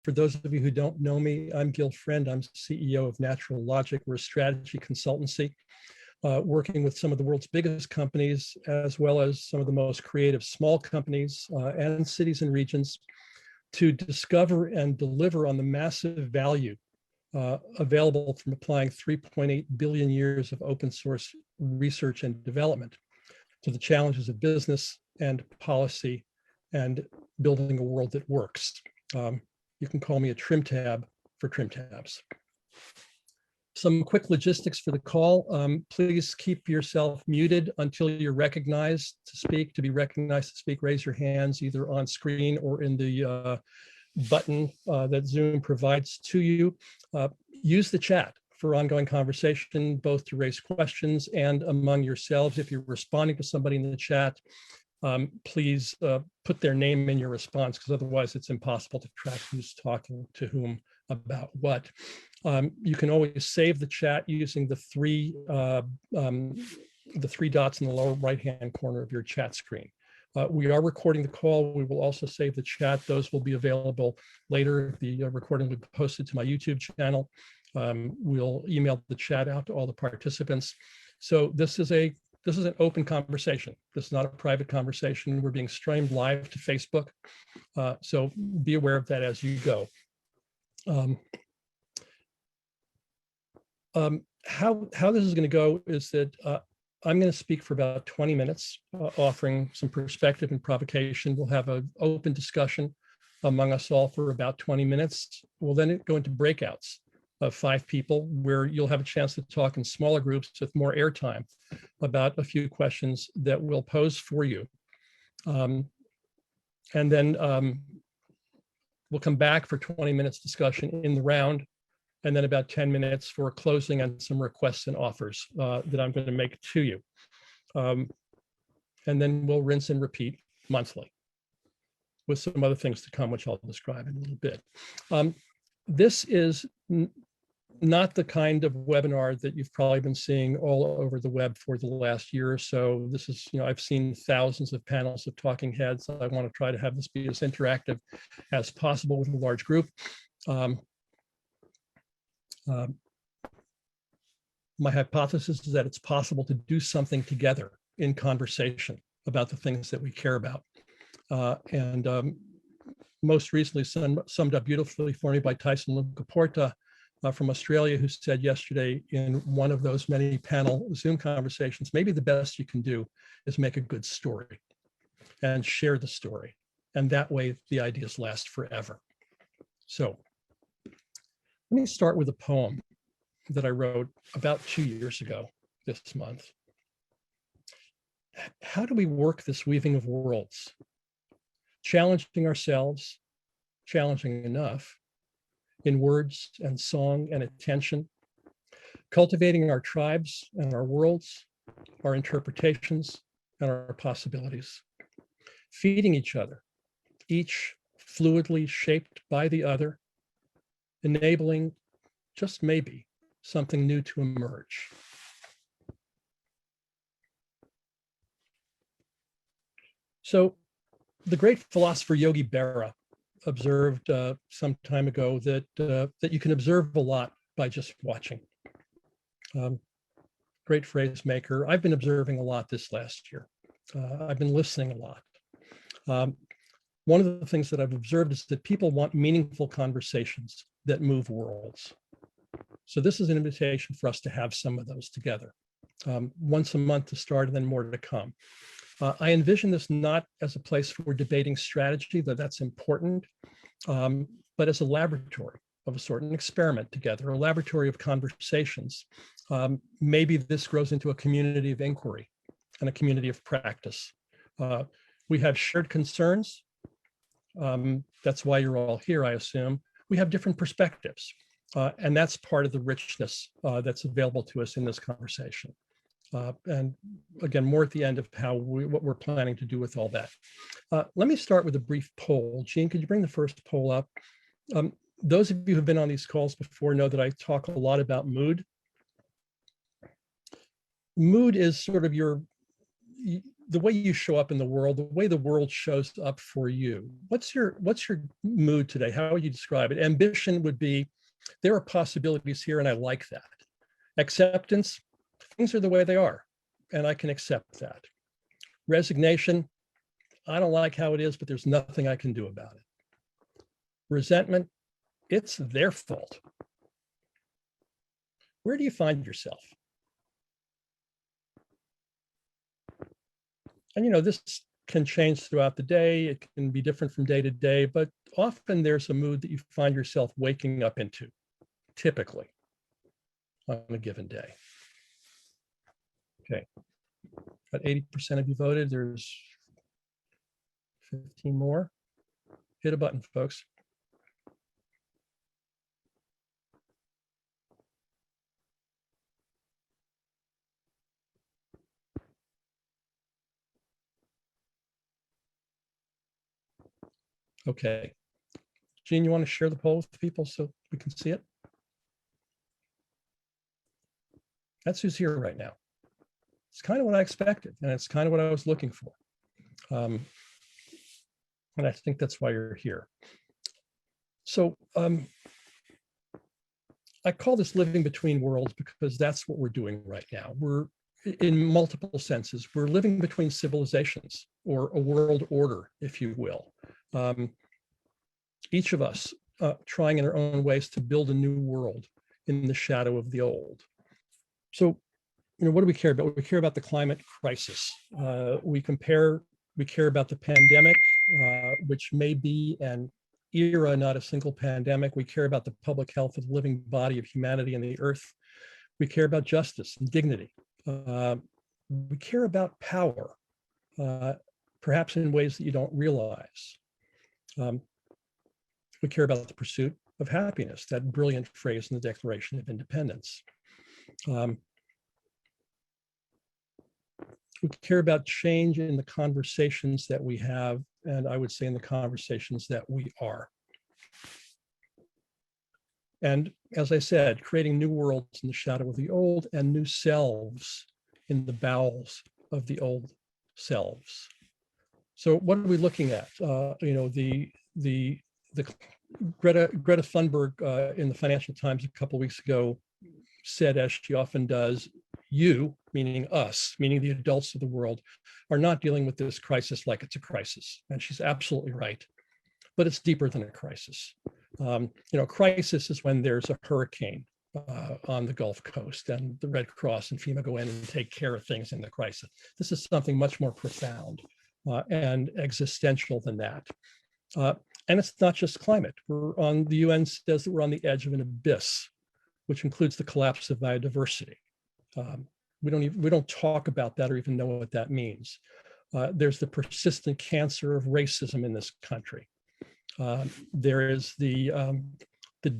For those of you who don't know me, I'm Gil Friend. I'm CEO of Natural Logic. We're a strategy consultancy working with some of the world's biggest companies, as well as some of the most creative small companies and cities and regions to discover and deliver on the massive value available from applying 3.8 billion years of open source research and development to the challenges of business and policy and building a world that works. You can call me a trim tab for trim tabs. Some quick logistics for the call. Please keep yourself muted until you're recognized to speak. To be recognized to speak, raise your hands either on screen or in the button that Zoom provides to you. Use the chat for ongoing conversation, both to raise questions and among yourselves. If you're responding to somebody in the chat, please put their name in your response, because otherwise it's impossible to track who's talking to whom about what. You can always save the chat using the three dots in the lower right-hand corner of your chat screen. We are recording the call. We will also save the chat. Those will be available later. The recording will be posted to my YouTube channel. We'll email the chat out to all the participants. So this is an open conversation. This is not a private conversation. We're being streamed live to Facebook. So be aware of that as you go. How this is going to go is that I'm going to speak for about 20 minutes, offering some perspective and provocation. We'll have an open discussion among us all for about 20 minutes. We'll then go into breakouts of 5 people where you'll have a chance to talk in smaller groups with more airtime about a few questions that we'll pose for you. And then we'll come back for 20 minutes discussion in the round, and then about 10 minutes for closing and some requests and offers that I'm going to make to you. And then we'll rinse and repeat monthly with some other things to come, which I'll describe in a little bit. This is not the kind of webinar that you've probably been seeing all over the web for the last year or so. This is, I've seen thousands of panels of talking heads. I want to try to have this be as interactive as possible with a large group. My hypothesis is that it's possible to do something together in conversation about the things that we care about. Most recently summed up beautifully for me by Tyson Lucaporta from Australia, who said yesterday in one of those many panel Zoom conversations, maybe the best you can do is make a good story and share the story. And that way the ideas last forever. So let me start with a poem that I wrote about 2 years ago this month. How do we work this weaving of worlds? Challenging ourselves, challenging enough, in words and song and attention, cultivating our tribes and our worlds, our interpretations and our possibilities, feeding each other, each fluidly shaped by the other, enabling, just maybe, something new to emerge. So the great philosopher Yogi Berra observed some time ago that you can observe a lot by just watching. Great phrase maker. I've been observing a lot this last year. I've been listening a lot. One of the things that I've observed is that people want meaningful conversations that move worlds. So this is an invitation for us to have some of those together. Once a month to start and then more to come. I envision this not as a place for debating strategy, though that's important, but as a laboratory of a sort, an experiment together, a laboratory of conversations. Maybe this grows into a community of inquiry and a community of practice. We have shared concerns. That's why you're all here, I assume. We have different perspectives, and that's part of the richness that's available to us in this conversation. And again, more at the end of what we're planning to do with all that. Let me start with a brief poll. Jean, could you bring the first poll up? Those of you who've been on these calls before know that I talk a lot about mood. Mood is sort of the way you show up in the world, the way the world shows up for you. What's your mood today? How would you describe it? Ambition would be, there are possibilities here and I like that. Acceptance, things are the way they are and I can accept that. Resignation, I don't like how it is, but there's nothing I can do about it. Resentment, it's their fault. Where do you find yourself? And this can change throughout the day. It can be different from day to day, but often there's a mood that you find yourself waking up into, typically, on a given day. Okay, about 80% of you voted. There's 15 more. Hit a button, folks. Okay. Gene, you want to share the poll with people so we can see it? That's who's here right now. It's kind of what I expected, and it's kind of what I was looking for. And I think that's why you're here. So I call this living between worlds because that's what we're doing right now. We're, in multiple senses, we're living between civilizations, or a world order, if you will. Each of us trying in our own ways to build a new world in the shadow of the old. So, what do we care about? We care about the climate crisis. We care about the pandemic, which may be an era, not a single pandemic. We care about the public health of the living body of humanity and the earth. We care about justice and dignity. We care about power, perhaps in ways that you don't realize. We care about the pursuit of happiness, that brilliant phrase in the Declaration of Independence. We care about change in the conversations that we have, and I would say in the conversations that we are. And as I said, creating new worlds in the shadow of the old and new selves in the bowels of the old selves. So what are we looking at? The Greta Thunberg in the Financial Times a couple of weeks ago said, as she often does, you, meaning us, meaning the adults of the world, are not dealing with this crisis like it's a crisis. And she's absolutely right. But it's deeper than a crisis. Crisis is when there's a hurricane on the Gulf Coast and the Red Cross and FEMA go in and take care of things in the crisis. This is something much more profound and existential than that. And it's not just climate. The UN says that we're on the edge of an abyss, which includes the collapse of biodiversity. We don't talk about that or even know what that means. There's the persistent cancer of racism in this country. There is the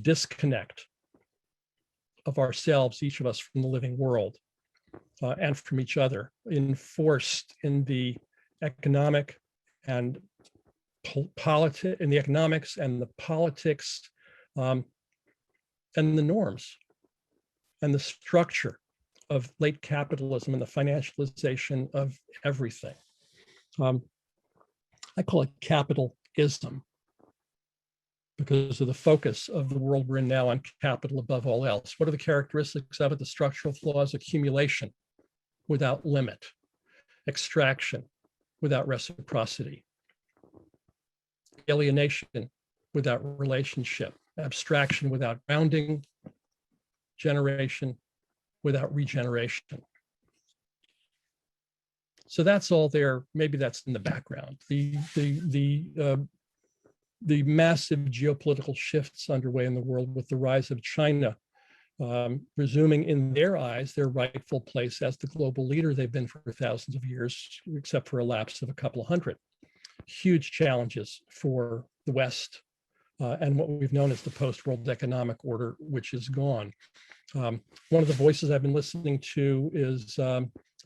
disconnect of ourselves, each of us, from the living world and from each other, enforced in the economic and in the economics and the politics and the norms and the structure of late capitalism and the financialization of everything. I call it capital-ism because of the focus of the world we're in now on capital above all else. What are the characteristics of it? The structural flaws: accumulation without limit, extraction without reciprocity, alienation without relationship, abstraction without grounding, generation without regeneration. So that's all there. Maybe that's in the background. The massive geopolitical shifts underway in the world with the rise of China, resuming in their eyes their rightful place as the global leader they've been for thousands of years, except for a lapse of a couple of hundred. Huge challenges for the West and what we've known as the post-world economic order, which is gone. One of the voices I've been listening to is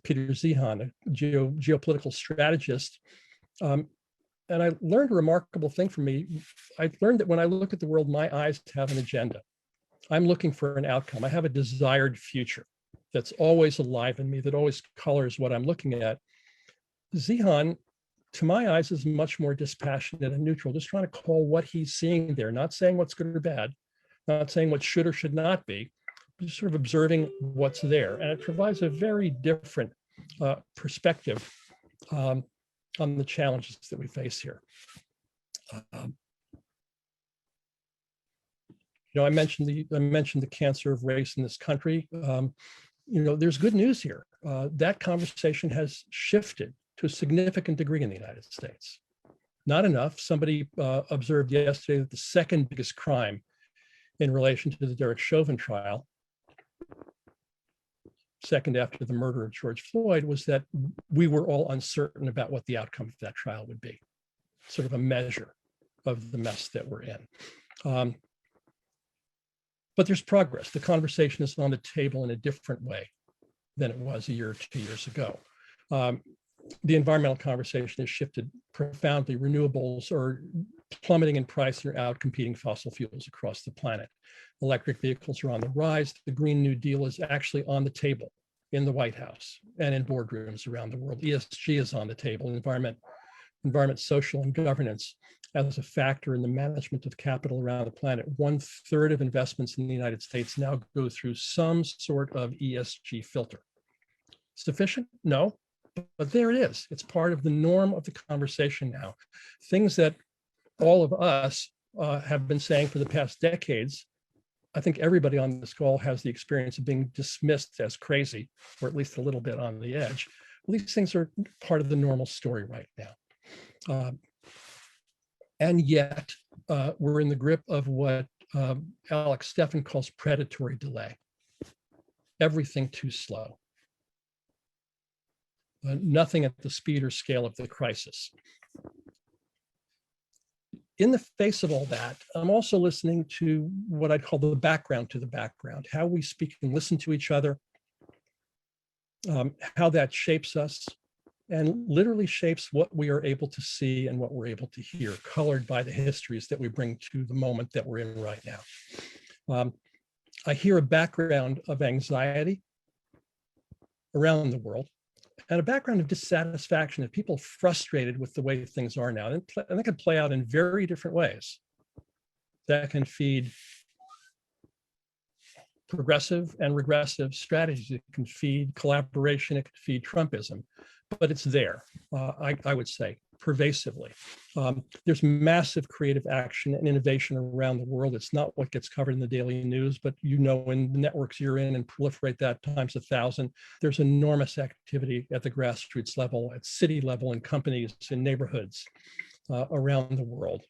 Peter Zeihan, a geopolitical strategist. And I learned a remarkable thing from me. I learned that when I look at the world, my eyes have an agenda. I'm looking for an outcome. I have a desired future that's always alive in me, that always colors what I'm looking at. Zihan, to my eyes, is much more dispassionate and neutral, just trying to call what he's seeing there, not saying what's good or bad, not saying what should or should not be, just sort of observing what's there. And it provides a very different perspective on the challenges that we face here. I mentioned the cancer of race in this country. There's good news here. That conversation has shifted to a significant degree in the United States. Not enough. Somebody observed yesterday that the second biggest crime in relation to the Derek Chauvin trial, second after the murder of George Floyd, was that we were all uncertain about what the outcome of that trial would be. Sort of a measure of the mess that we're in. But there's progress. The conversation is on the table in a different way than it was a year or 2 years ago. The environmental conversation has shifted profoundly. Renewables are plummeting in price and are outcompeting fossil fuels across the planet. Electric vehicles are on the rise. The Green New Deal is actually on the table in the White House and in boardrooms around the world. ESG is on the table, environment, social, and governance as a factor in the management of capital around the planet. 1/3 of investments in the United States now go through some sort of ESG filter. Sufficient? No, but there it is. It's part of the norm of the conversation now. Things that all of us have been saying for the past decades. I think everybody on this call has the experience of being dismissed as crazy, or at least a little bit on the edge. Well, these things are part of the normal story right now. And yet, we're in the grip of what Alex Steffen calls predatory delay. Everything too slow. Nothing at the speed or scale of the crisis. In the face of all that, I'm also listening to what I'd call the background to the background, how we speak and listen to each other, how that shapes us, and literally shapes what we are able to see and what we're able to hear, colored by the histories that we bring to the moment that we're in right now. I hear a background of anxiety around the world, and a background of dissatisfaction, of people frustrated with the way things are now. And that can play out in very different ways. That can feed progressive and regressive strategies. It can feed collaboration. It can feed Trumpism. But it's there, I would say, pervasively. There's massive creative action and innovation around the world. It's not what gets covered in the daily news, but in the networks you're in and proliferate that times 1,000, there's enormous activity at the grassroots level, at city level, in companies, in neighborhoods around the world.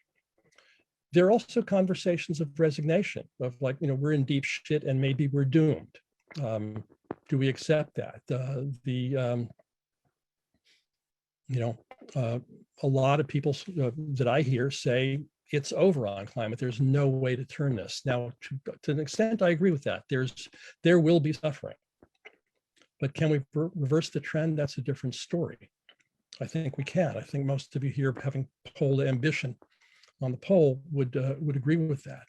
There are also conversations of resignation, of like, we're in deep shit and maybe we're doomed. Do we accept that? A lot of people that I hear say it's over on climate. There's no way to turn this. Now, to an extent, I agree with that. There will be suffering. But can we reverse the trend? That's a different story. I think we can. I think most of you here, having polled ambition on the poll, would agree with that.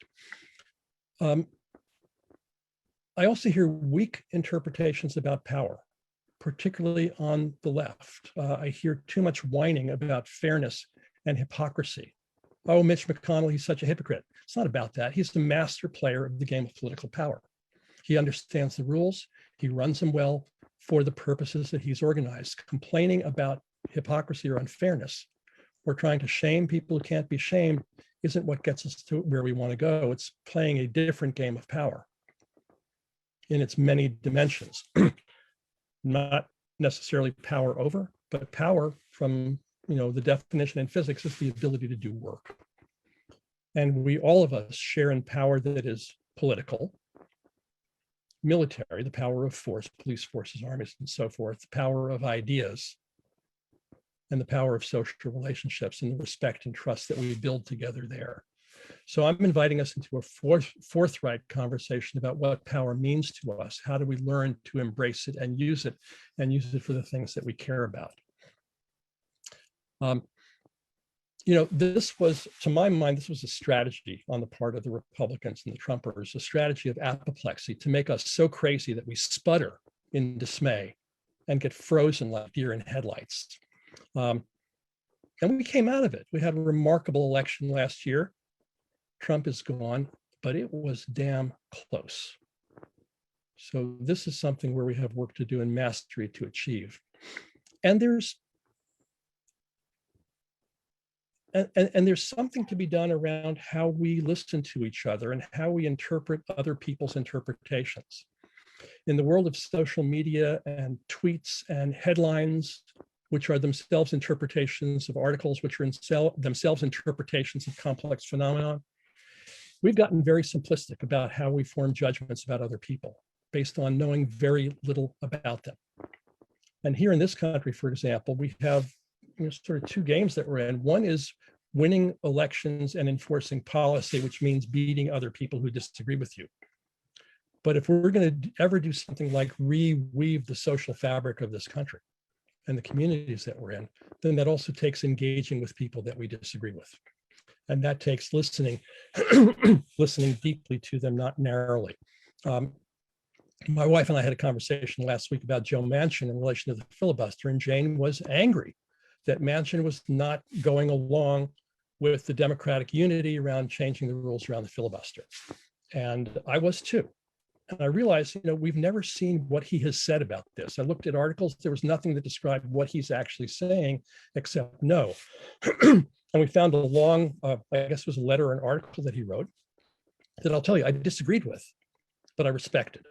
I also hear weak interpretations about power, particularly on the left. I hear too much whining about fairness and hypocrisy. Oh, Mitch McConnell, he's such a hypocrite. It's not about that. He's the master player of the game of political power. He understands the rules. He runs them well for the purposes that he's organized. Complaining about hypocrisy or unfairness, or trying to shame people who can't be shamed, isn't what gets us to where we want to go. It's playing a different game of power in its many dimensions. Not necessarily power over, but power from the definition in physics is the ability to do work. And all of us share in power that is political, military, the power of force, police forces, armies, and so forth, the power of ideas, and the power of social relationships and the respect and trust that we build together there. So I'm inviting us into a forthright conversation about what power means to us. How do we learn to embrace it and use it for the things that we care about? This was, to my mind, this was a strategy on the part of the Republicans and the Trumpers, a strategy of apoplexy to make us so crazy that we sputter in dismay and get frozen like deer in headlights. And we came out of it. We had a remarkable election last year. Trump is gone, but it was damn close. So this is something where we have work to do and mastery to achieve. And there's something to be done around how we listen to each other and how we interpret other people's interpretations. In the world of social media and tweets and headlines, which are themselves interpretations of articles, which are themselves interpretations of complex phenomena, we've gotten very simplistic about how we form judgments about other people based on knowing very little about them. And here in this country, for example, we have sort of two games that we're in. One is winning elections and enforcing policy, which means beating other people who disagree with you. But if we're going to ever do something like reweave the social fabric of this country and the communities that we're in, then that also takes engaging with people that we disagree with. And that takes listening, listening deeply to them, not narrowly. My wife and I had a conversation last week about Joe Manchin in relation to the filibuster, and Jane was angry that Manchin was not going along with the democratic unity around changing the rules around the filibuster. And I was too. And I realized, we've never seen what he has said about this. I looked at articles, there was nothing that described what he's actually saying except no. And we found a long, I guess it was a letter or an article that he wrote that I'll tell you, I disagreed with, but I respected,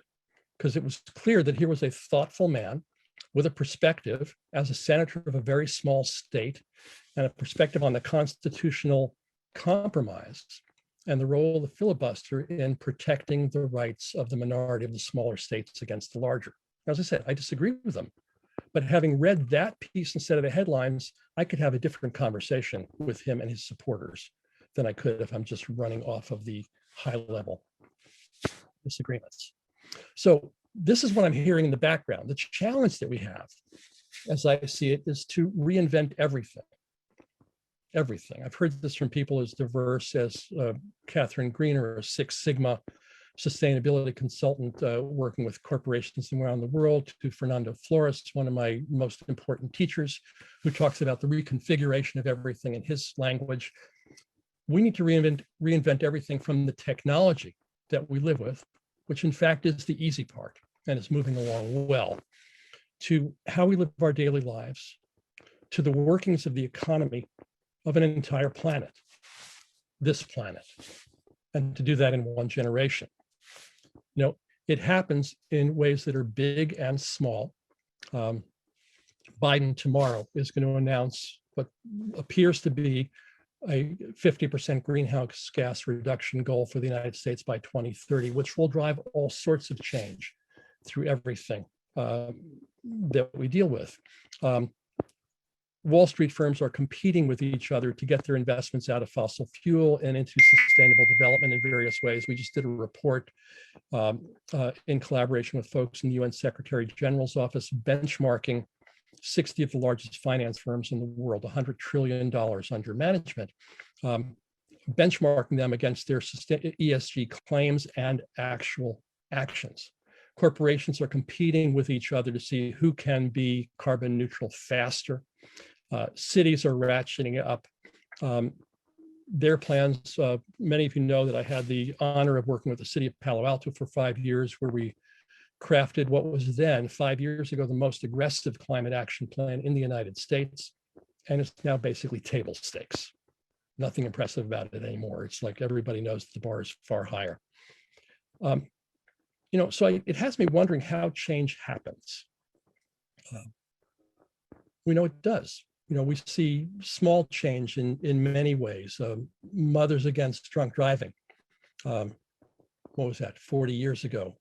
because it was clear that here was a thoughtful man with a perspective as a senator of a very small state and a perspective on the constitutional compromise and the role of the filibuster in protecting the rights of the minority of the smaller states against the larger. As I said, I disagree with them, but having read that piece instead of the headlines, I could have a different conversation with him and his supporters than I could if I'm just running off of the high level disagreements. So this is what I'm hearing in the background. The challenge that we have, as I see it, is to reinvent everything. Everything. I've heard this from people as diverse as Catherine Greener, a Six Sigma sustainability consultant working with corporations around the world, to Fernando Flores, one of my most important teachers, who talks about the reconfiguration of everything in his language. We need to reinvent everything from the technology that we live with, which in fact is the easy part and is moving along well, to how we live our daily lives, to the workings of the economy of an entire planet, this planet, and to do that in one generation. It happens in ways that are big and small. Biden tomorrow is going to announce what appears to be a 50% greenhouse gas reduction goal for the United States by 2030, which will drive all sorts of change through everything that we deal with. Wall Street firms are competing with each other to get their investments out of fossil fuel and into sustainable development in various ways. We just did a report in collaboration with folks in the UN Secretary General's office, benchmarking 60 of the largest finance firms in the world, $100 trillion under management, benchmarking them against their ESG claims and actual actions. Corporations are competing with each other to see who can be carbon neutral faster. Cities are ratcheting up their plans. Many of you know that I had the honor of working with the city of Palo Alto for 5 years, where we crafted what was then, 5 years ago, the most aggressive climate action plan in the United States. And it's now basically table stakes. Nothing impressive about it anymore. It's like everybody knows the bar is far higher. So it has me wondering how change happens. We know it does. We see small change in many ways. Mothers Against Drunk Driving. What was that, 40 years ago?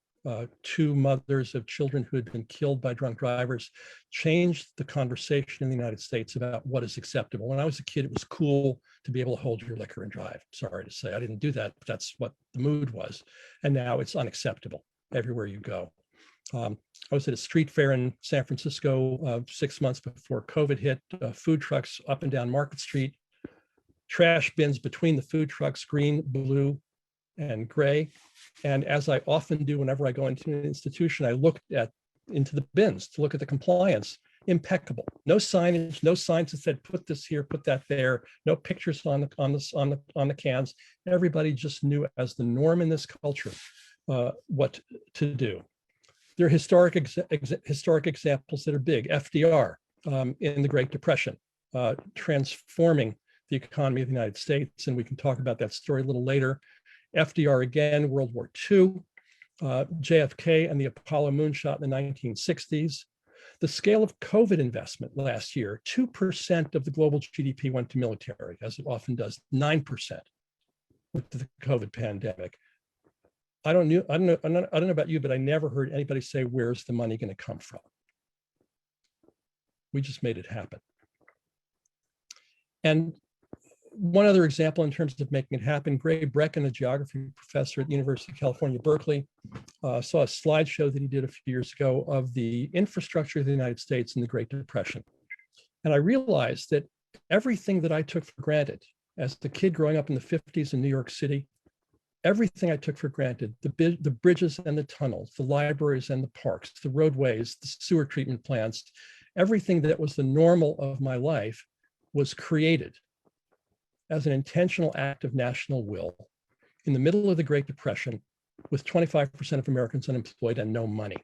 2 mothers of children who had been killed by drunk drivers changed the conversation in the United States about what is acceptable. When I was a kid, it was cool to be able to hold your liquor and drive. Sorry to say, I didn't do that, but that's what the mood was. And now it's unacceptable everywhere you go. I was at a street fair in San Francisco 6 months before COVID hit, food trucks up and down Market Street, trash bins between the food trucks, green, blue, and gray. And as I often do whenever I go into an institution, I looked into the bins to look at the compliance. impeccable. No signage, no signs that said put this here, put that there. No pictures on the cans. Everybody just knew as the norm in this culture what to do. There are historic examples that are big. FDR in the Great Depression, transforming the economy of the United States, and we can talk about that story a little later. FDR again, World War II, JFK and the Apollo moonshot in the 1960s. The scale of COVID investment last year, 2% of the global GDP went to military, as it often does, 9% with the COVID pandemic. I don't know about you, but I never heard anybody say, where's the money going to come from? We just made it happen. And one other example in terms of making it happen, Gray Brecken, a geography professor at the University of California, Berkeley, saw a slideshow that he did a few years ago of the infrastructure of the United States in the Great Depression. And I realized that everything that I took for granted as a kid growing up in the 50s in New York City, everything I took for granted, the bridges and the tunnels, the libraries and the parks, the roadways, the sewer treatment plants, everything that was the normal of my life was created as an intentional act of national will in the middle of the Great Depression with 25% of Americans unemployed and no money.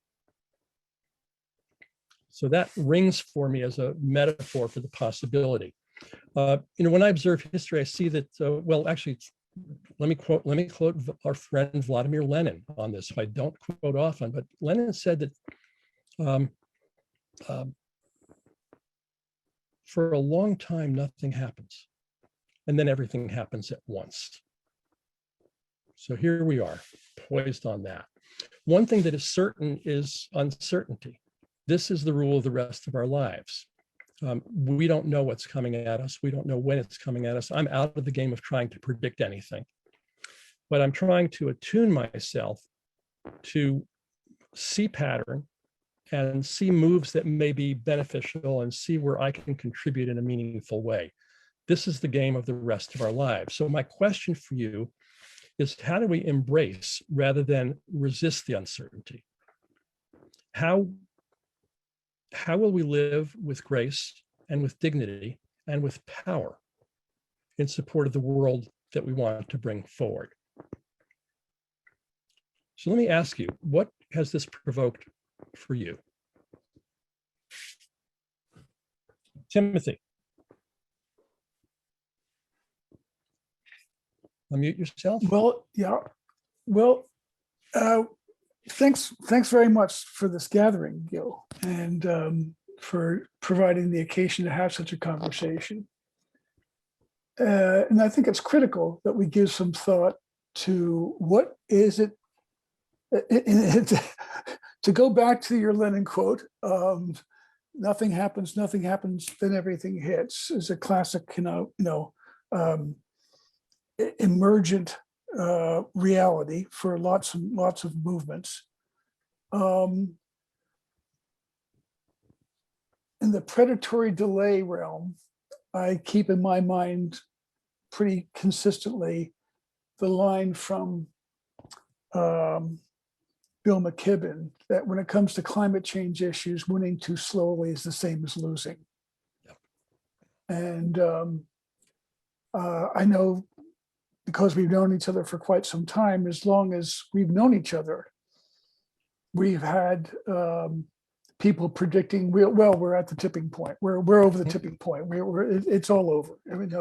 So that rings for me as a metaphor for the possibility. When I observe history, I see that, well, actually, let me quote our friend Vladimir Lenin on this, who I don't quote often, but Lenin said that for a long time, nothing happens. And then everything happens at once. So here we are, poised on that. One thing that is certain is uncertainty. This is the rule of the rest of our lives. We don't know what's coming at us. We don't know when it's coming at us. I'm out of the game of trying to predict anything, but I'm trying to attune myself to see pattern and see moves that may be beneficial and see where I can contribute in a meaningful way. This is the game of the rest of our lives. So my question for you is, how do we embrace rather than resist the uncertainty? How will we live with grace and with dignity and with power in support of the world that we want to bring forward? So let me ask you, what has this provoked for you? Timothy. Unmute yourself. Well, yeah. Well, thanks very much for this gathering, Gil, and for providing the occasion to have such a conversation. And I think it's critical that we give some thought to what is it, to go back to your Lenin quote, nothing happens, then everything hits, is a classic, emergent reality for lots of movements. In the predatory delay realm, I keep in my mind pretty consistently the line from Bill McKibben that when it comes to climate change issues, winning too slowly is the same as losing. Yep. And I know, because we've known each other for quite some time, as long as we've known each other, we've had people predicting, we're at the tipping point. We're over the tipping point. It's all over. I mean,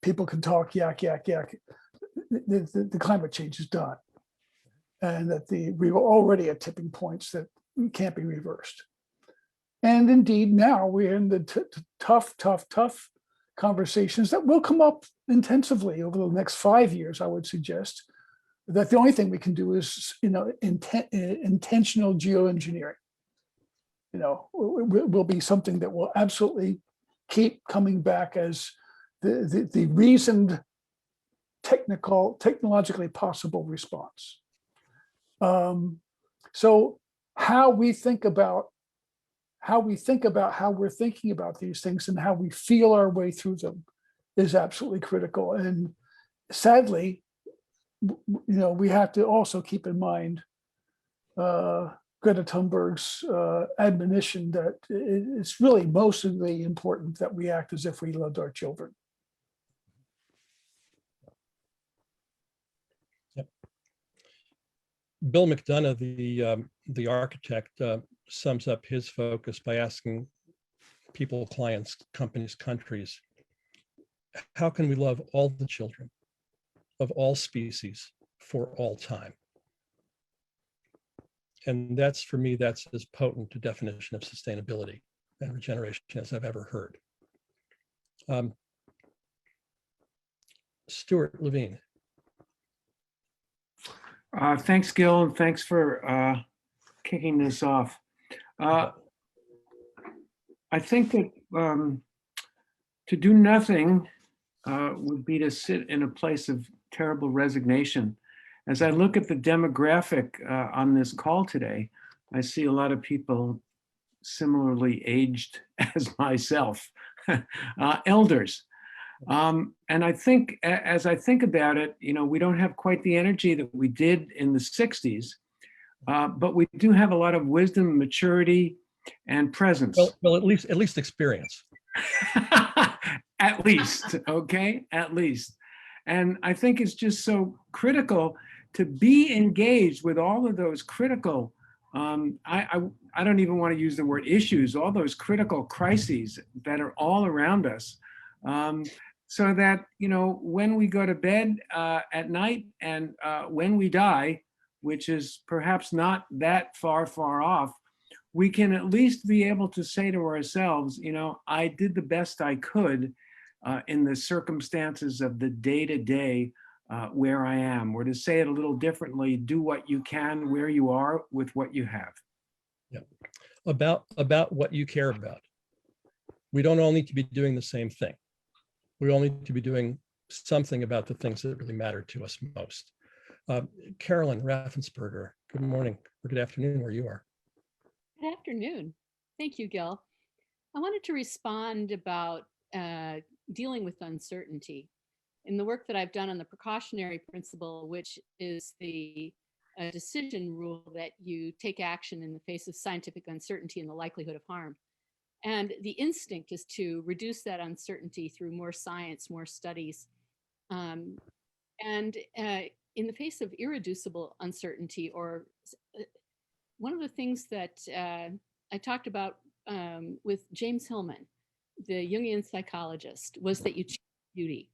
people can talk yak. The climate change is done, and that we were already at tipping points that can't be reversed. And indeed, now we're in the tough conversations that will come up intensively over the next 5 years. I would suggest that the only thing we can do is, intentional geoengineering. Will be something that will absolutely keep coming back as the reasoned, technologically possible response. So how we think about how we're thinking about these things and how we feel our way through them is absolutely critical. And sadly, we have to also keep in mind Greta Thunberg's admonition that it's really mostly important that we act as if we loved our children. Yep. Bill McDonough, the architect, sums up his focus by asking people, clients, companies, countries, how can we love all the children of all species for all time? And that's, for me, that's as potent a definition of sustainability and regeneration as I've ever heard. Stuart Levine. Thanks, Gil, and thanks for kicking this off. I think that to do nothing would be to sit in a place of terrible resignation. As I look at the demographic on this call today, I see a lot of people similarly aged as myself, elders. And I think, as I think about it, we don't have quite the energy that we did in the 60s, but we do have a lot of wisdom, maturity, and presence. Well, at least experience. At least, okay, at least. And I think it's just so critical to be engaged with all of those critical, I don't even want to use the word issues, all those critical crises that are all around us. So that, when we go to bed at night and when we die, which is perhaps not that far off, we can at least be able to say to ourselves, I did the best I could in the circumstances of the day-to-day where I am. Or to say it a little differently, do what you can where you are with what you have. Yeah. About what you care about. We don't all need to be doing the same thing. We all need to be doing something about the things that really matter to us most. Carolyn Raffensperger, good morning or good afternoon where you are. Good afternoon. Thank you, Gil. I wanted to respond about dealing with uncertainty. In the work that I've done on the precautionary principle, which is the decision rule that you take action in the face of scientific uncertainty and the likelihood of harm. And the instinct is to reduce that uncertainty through more science, more studies. In the face of irreducible uncertainty, or one of the things that I talked about with James Hillman, the Jungian psychologist, was that you choose beauty.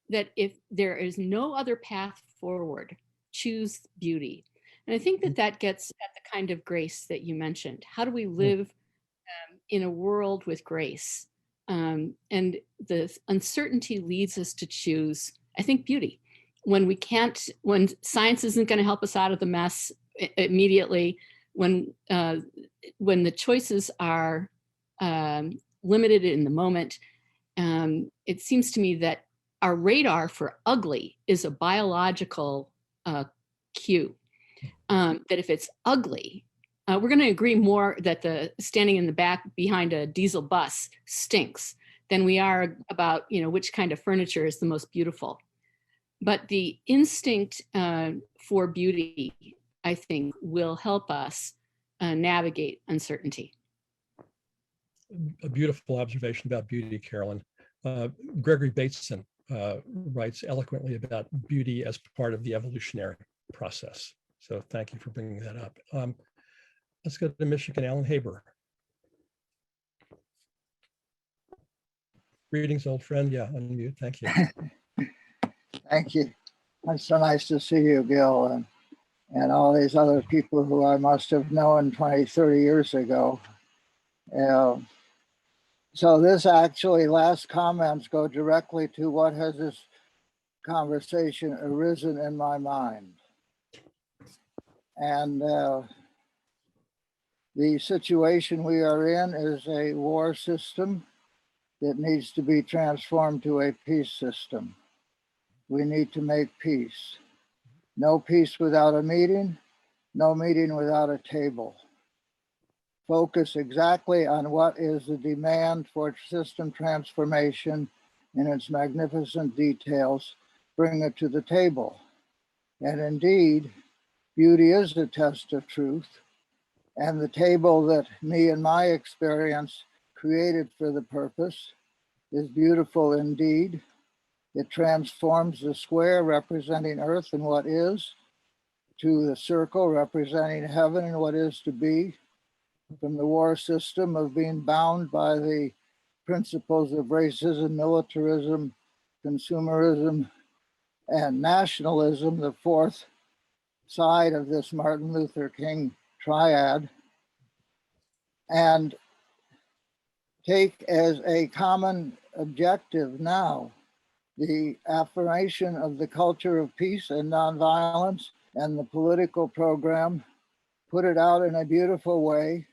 That if there is no other path forward, choose beauty. And I think that that gets at the kind of grace that you mentioned. How do we live in a world with grace? And the uncertainty leads us to choose, I think, beauty. When science isn't going to help us out of the mess immediately, when the choices are limited in the moment, it seems to me that our radar for ugly is a biological cue. That if it's ugly, we're going to agree more that the standing in the back behind a diesel bus stinks than we are about which kind of furniture is the most beautiful. But the instinct for beauty, I think, will help us navigate uncertainty. A beautiful observation about beauty, Carolyn. Gregory Bateson writes eloquently about beauty as part of the evolutionary process. So thank you for bringing that up. Let's go to Michigan, Alan Haber. Greetings, old friend. Yeah, unmute. Thank you. Thank you. It's so nice to see you, Gil, and all these other people who I must have known 20, 30 years ago. So this actually, last comments go directly to what has this conversation arisen in my mind. And the situation we are in is a war system that needs to be transformed to a peace system. We need to make peace. No peace without a meeting, no meeting without a table. Focus exactly on what is the demand for system transformation in its magnificent details, bring it to the table. And indeed, beauty is the test of truth. And the table that me and my experience created for the purpose is beautiful indeed. It transforms the square representing earth and what is to the circle representing heaven and what is to be, from the war system of being bound by the principles of racism, militarism, consumerism, and nationalism, the fourth side of this Martin Luther King triad, and take as a common objective now the affirmation of the culture of peace and nonviolence and the political program, put it out in a beautiful way,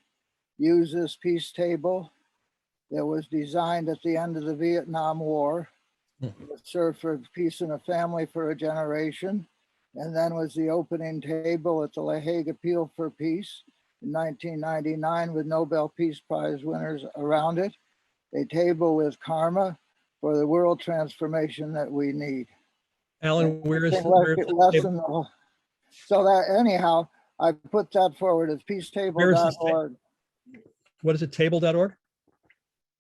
use this peace table that was designed at the end of the Vietnam War, that served for peace in a family for a generation, and then was the opening table at the La Hague Appeal for Peace in 1999 with Nobel Peace Prize winners around it, a table with karma for the world transformation that we need. Alan, where is So that anyhow, I put that forward as peacetable.org. What is it, table.org?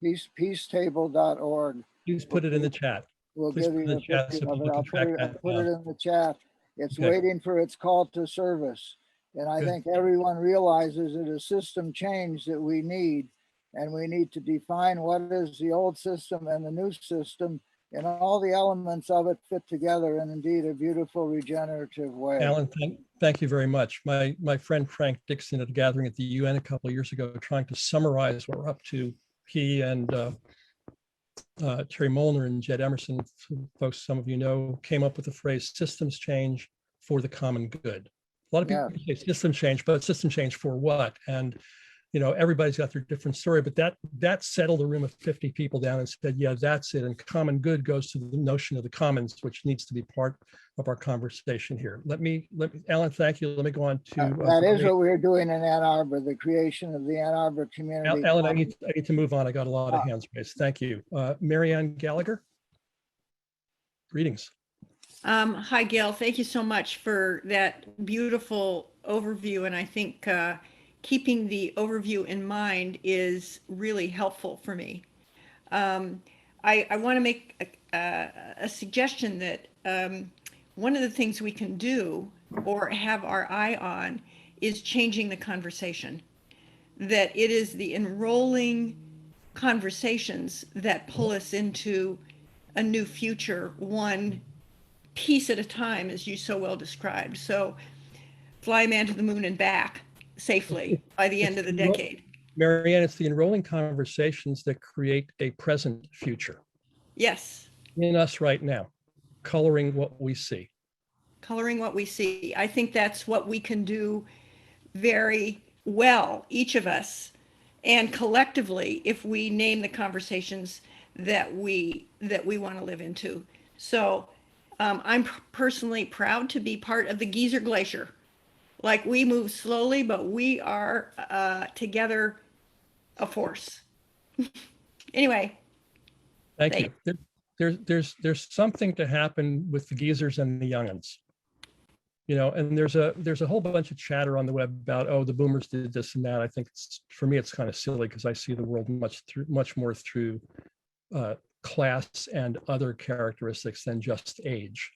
Peacetable.org. Please put it in the chat. We'll Please give put it you in a the chat picture so of it. people I'll can track that put it down. in the chat. It's Okay. waiting for its call to service. And I Good. think everyone realizes that a system change that we need, and we need to define what is the old system and the new system, and all the elements of it fit together in indeed a beautiful regenerative way. Alan, thank you very much. My friend Frank Dixon at a gathering at the UN a couple of years ago, trying to summarize what we're up to, he and Terry Molnar and Jed Emerson, folks some of you know, came up with the phrase systems change for the common good. A lot of people say system change, but system change for what? And everybody's got their different story, but that settled a room of 50 people down and said, yeah, that's it. And common good goes to the notion of the commons, which needs to be part of our conversation here. Let me, Alan, thank you. Let me go on to. That is what we're doing in Ann Arbor, the creation of the Ann Arbor community. Alan, I need to move on. I got a lot of hands raised. Thank you. Marianne Gallagher. Greetings. Hi, Gail. Thank you so much for that beautiful overview. And I think keeping the overview in mind is really helpful for me. I want to make a suggestion that one of the things we can do or have our eye on is changing the conversation. That it is the enrolling conversations that pull us into a new future, one piece at a time, as you so well described. So fly a man to the moon and back safely by the end of the decade. Marianne, it's the enrolling conversations that create a present future. Yes. In us right now, coloring what we see. Coloring what we see. I think that's what we can do very well, each of us, and collectively, if we name the conversations that we want to live into. So I'm personally proud to be part of the Geyser Glacier. Like, we move slowly, but we are together a force. Anyway. Thank you. There's something to happen with the geezers and the youngins. And there's a whole bunch of chatter on the web about, oh, the boomers did this and that. I think for me, it's kind of silly because I see the world much more through class and other characteristics than just age.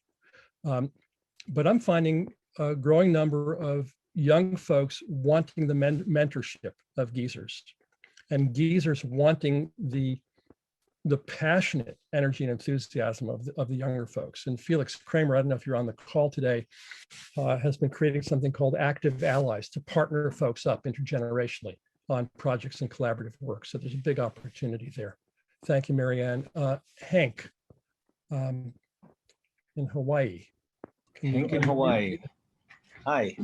But I'm finding a growing number of young folks wanting the mentorship of geezers, and geezers wanting the passionate energy and enthusiasm of the younger folks. And Felix Kramer, I don't know if you're on the call today, has been creating something called Active Allies to partner folks up intergenerationally on projects and collaborative work. So there's a big opportunity there. Thank you, Marianne. Hank, in Hawaii. Hank in Hawaii. Hi.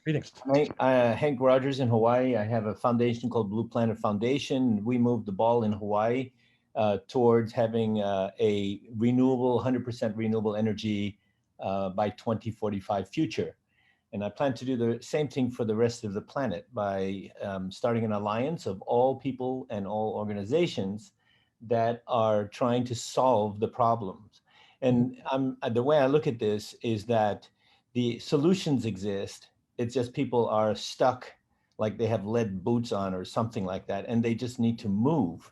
Greetings. Hank Rogers in Hawaii. I have a foundation called Blue Planet Foundation. We moved the ball in Hawaii towards having a renewable, 100% renewable energy by 2045 future. And I plan to do the same thing for the rest of the planet by starting an alliance of all people and all organizations that are trying to solve the problems. And the way I look at this is that the solutions exist. It's just people are stuck like they have lead boots on or something like that, and they just need to move.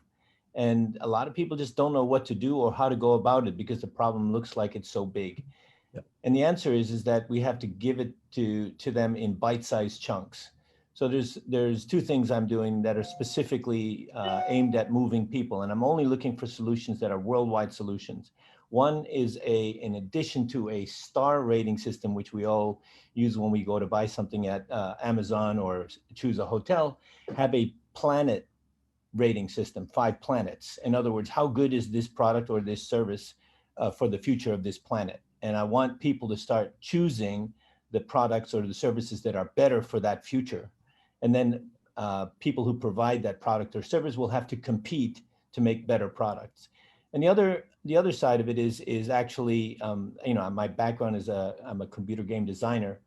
And a lot of people just don't know what to do or how to go about it because the problem looks like it's so big. Yep. And the answer is that we have to give it to them in bite-sized chunks. So there's two things I'm doing that are specifically aimed at moving people, and I'm only looking for solutions that are worldwide solutions. One is in addition to a star rating system, which we all use when we go to buy something at Amazon or choose a hotel, have a planet rating system, 5 planets. In other words, how good is this product or this service for the future of this planet? And I want people to start choosing the products or the services that are better for that future. And then people who provide that product or service will have to compete to make better products. And the other side of it is actually, you know, my background is I'm a computer game designer.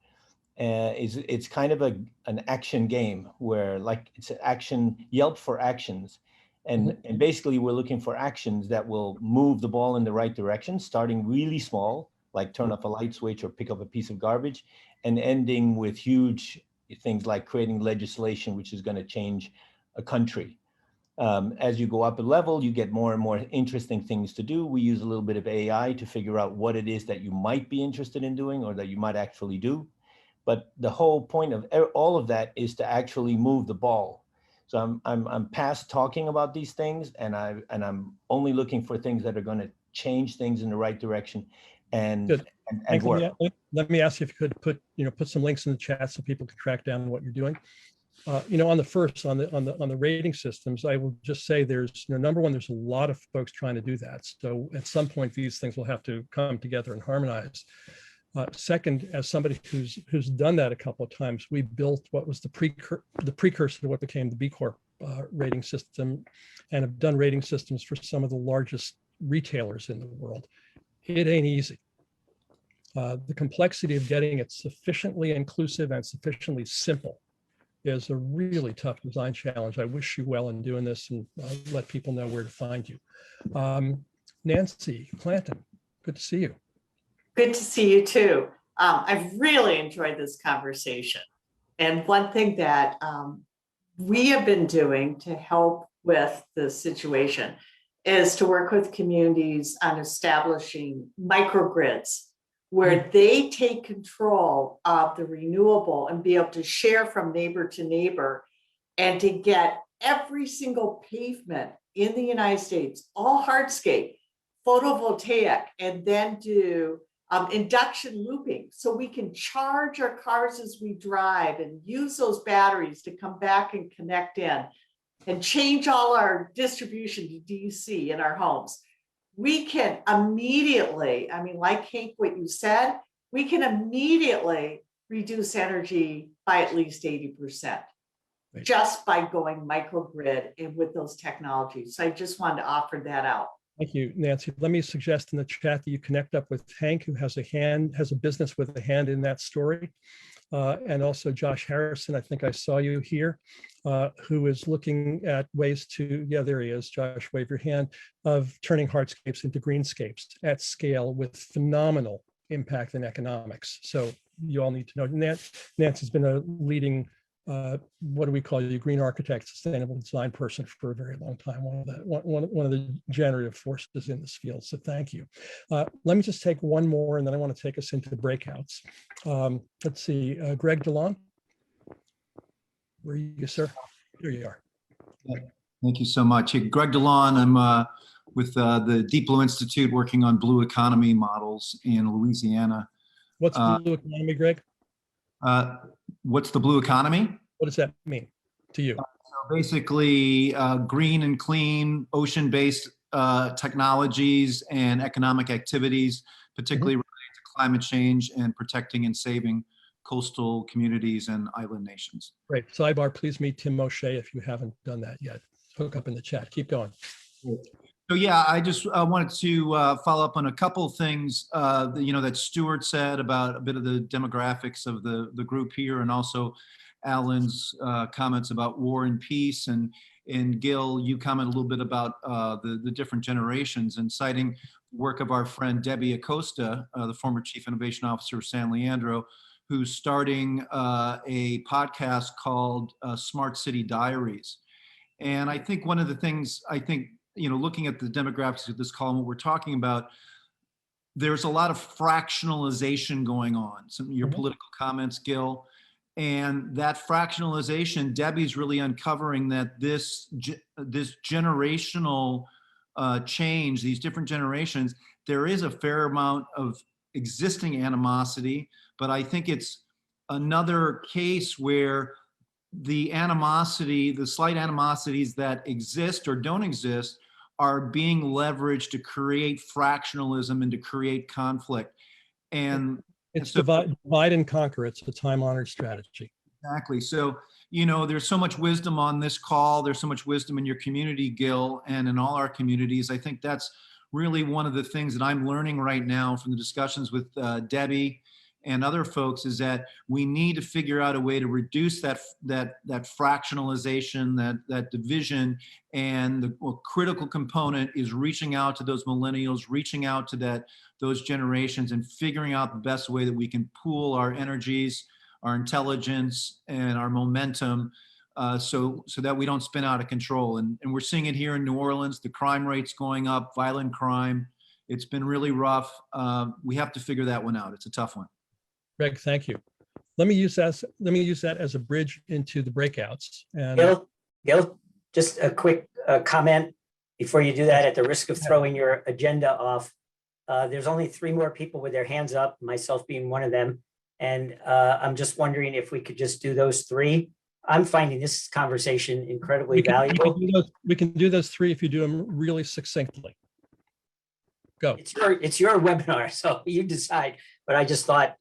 It's kind of an action game where, like, it's an action Yelp for actions. And basically we're looking for actions that will move the ball in the right direction, starting really small, like turn off a light switch or pick up a piece of garbage, and ending with huge things like creating legislation, which is going to change a country. As you go up a level, you get more and more interesting things to do. We use a little bit of AI to figure out what it is that you might be interested in doing or that you might actually do. But the whole point of all of that is to actually move the ball. So I'm past talking about these things, and I'm only looking for things that are going to change things in the right direction and work. Let me ask you if you could put some links in the chat so people can track down what you're doing. You know, on the rating systems, I will just say there's, you know, number one, there's a lot of folks trying to do that. So at some point, these things will have to come together and harmonize. Second, as somebody who's done that a couple of times, we built what was the precursor to what became the B Corp rating system, and have done rating systems for some of the largest retailers in the world. It ain't easy. The complexity of getting it sufficiently inclusive and sufficiently simple is a really tough design challenge. I wish you well in doing this, and let people know where to find you. Nancy Clanton, good to see you. Good to see you too. I've really enjoyed this conversation. And one thing that we have been doing to help with the situation is to work with communities on establishing microgrids where they take control of the renewable and be able to share from neighbor to neighbor, and to get every single pavement in the United States, all hardscape, photovoltaic, and then do induction looping, so we can charge our cars as we drive and use those batteries to come back and connect in and change all our distribution to DC in our homes. We can immediately, I mean, like Hank, what you said, we can immediately reduce energy by at least 80%, right, just by going microgrid and with those technologies. So I just wanted to offer that out. Thank you, Nancy. Let me suggest in the chat that you connect up with Hank, who has a business with a hand in that story. And also Josh Harrison, I think I saw you here, who is looking at ways to, yeah, there he is, Josh, wave your hand, of turning hardscapes into greenscapes at scale with phenomenal impact in economics. So you all need to know. Nancy's been a leading, what do we call you, green architect, sustainable design person for a very long time, one of the generative forces in this field. So thank you. Let me just take one more, and then I want to take us into the breakouts. Let's see, Greg DeLong. Where are you, sir? Here you are. Thank you so much. Greg DeLong, I'm with the Deep Blue Institute working on blue economy models in Louisiana. What's blue economy, Greg? What's the blue economy? What does that mean to you? So basically, green and clean ocean-based technologies and economic activities, particularly related to climate change and protecting and saving coastal communities and island nations. Great. Sidebar, please meet Tim Moshe if you haven't done that yet. Hook up in the chat. Keep going. So yeah, I just wanted to follow up on a couple of things that Stuart said about a bit of the demographics of the group here, and also Alan's comments about war and peace, and Gil, you comment a little bit about the different generations, and citing work of our friend Debbie Acosta, the former Chief Innovation Officer of San Leandro, who's starting a podcast called Smart City Diaries. And I think one of the things, looking at the demographics of this column, what we're talking about, there's a lot of fractionalization going on. Some of your political comments, Gil. And that fractionalization, Debbie's really uncovering that this generational change, these different generations, there is a fair amount of existing animosity, but I think it's another case where the animosity, the slight animosities that exist or don't exist are being leveraged to create fractionalism and to create conflict. And it's divide and conquer. It's a time-honored strategy. Exactly. So, there's so much wisdom on this call. There's so much wisdom in your community, Gil, and in all our communities. I think that's really one of the things that I'm learning right now from the discussions with Debbie and other folks, is that we need to figure out a way to reduce that fractionalization, that division. And the critical component is reaching out to those millennials, reaching out to those generations, and figuring out the best way that we can pool our energies, our intelligence, and our momentum, so that we don't spin out of control. And we're seeing it here in New Orleans. The crime rate's going up, violent crime. It's been really rough. We have to figure that one out. It's a tough one. Greg, thank you. Let me use that as a bridge into the breakouts. And Gil, just a quick comment before you do that, at the risk of throwing your agenda off. There's only 3 more people with their hands up, myself being one of them. And I'm just wondering if we could just do those 3. I'm finding this conversation incredibly valuable. We can do those 3 if you do them really succinctly. Go. It's your webinar, so you decide. But I just thought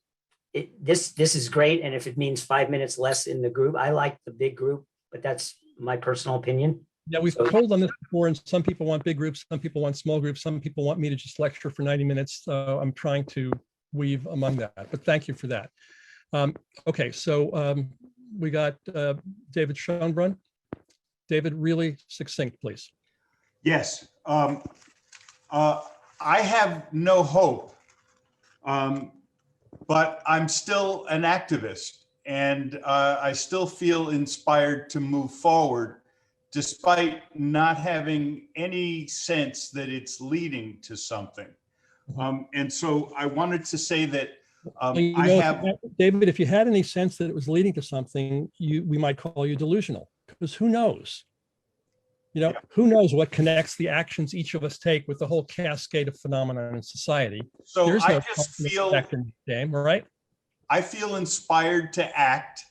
this is great. And if it means 5 minutes less in the group, I like the big group, but that's my personal opinion. Yeah, we've told on this before, and some people want big groups, some people want small groups, some people want me to just lecture for 90 minutes. So I'm trying to weave among that, but thank you for that. Okay, so we got David Schoenbrunn. David, really succinct, please. Yes, I have no hope, but I'm still an activist, and I still feel inspired to move forward, despite not having any sense that it's leading to something. And so I wanted to say that David, if you had any sense that it was leading to something, we might call you delusional, because who knows? Who knows what connects the actions each of us take with the whole cascade of phenomena in society. So There's I no just feel game, right? I feel inspired to act,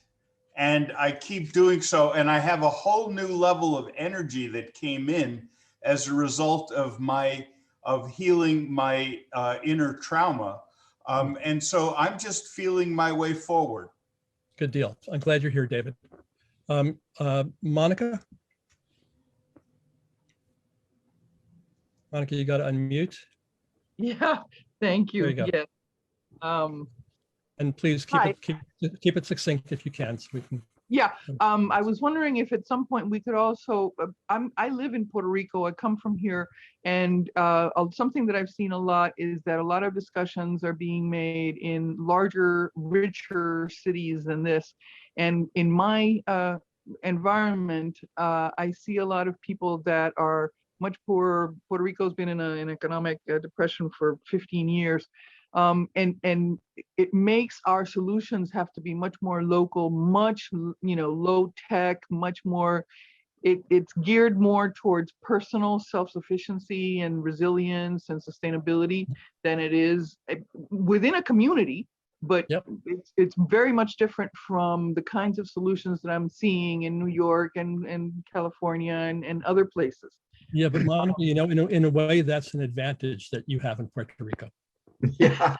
and I keep doing so. And I have a whole new level of energy that came in as a result of healing my inner trauma. And so I'm just feeling my way forward. Good deal. I'm glad you're here, David. Monica? Monica, you got to unmute. Yeah, thank you. There you go. Yes. And please keep it succinct if you can, so we can. Yeah, I was wondering if at some point we could also, I live in Puerto Rico, I come from here, and something that I've seen a lot is that a lot of discussions are being made in larger, richer cities than this. And in my environment, I see a lot of people that are much poorer. Puerto Rico's been in an economic depression for 15 years. And it makes our solutions have to be much more local, much, low tech, much more, it's geared more towards personal self-sufficiency and resilience and sustainability than it is within a community. But it's very much different from the kinds of solutions that I'm seeing in New York and California and other places. Yeah, but Monica, in a way, that's an advantage that you have in Puerto Rico. Yeah.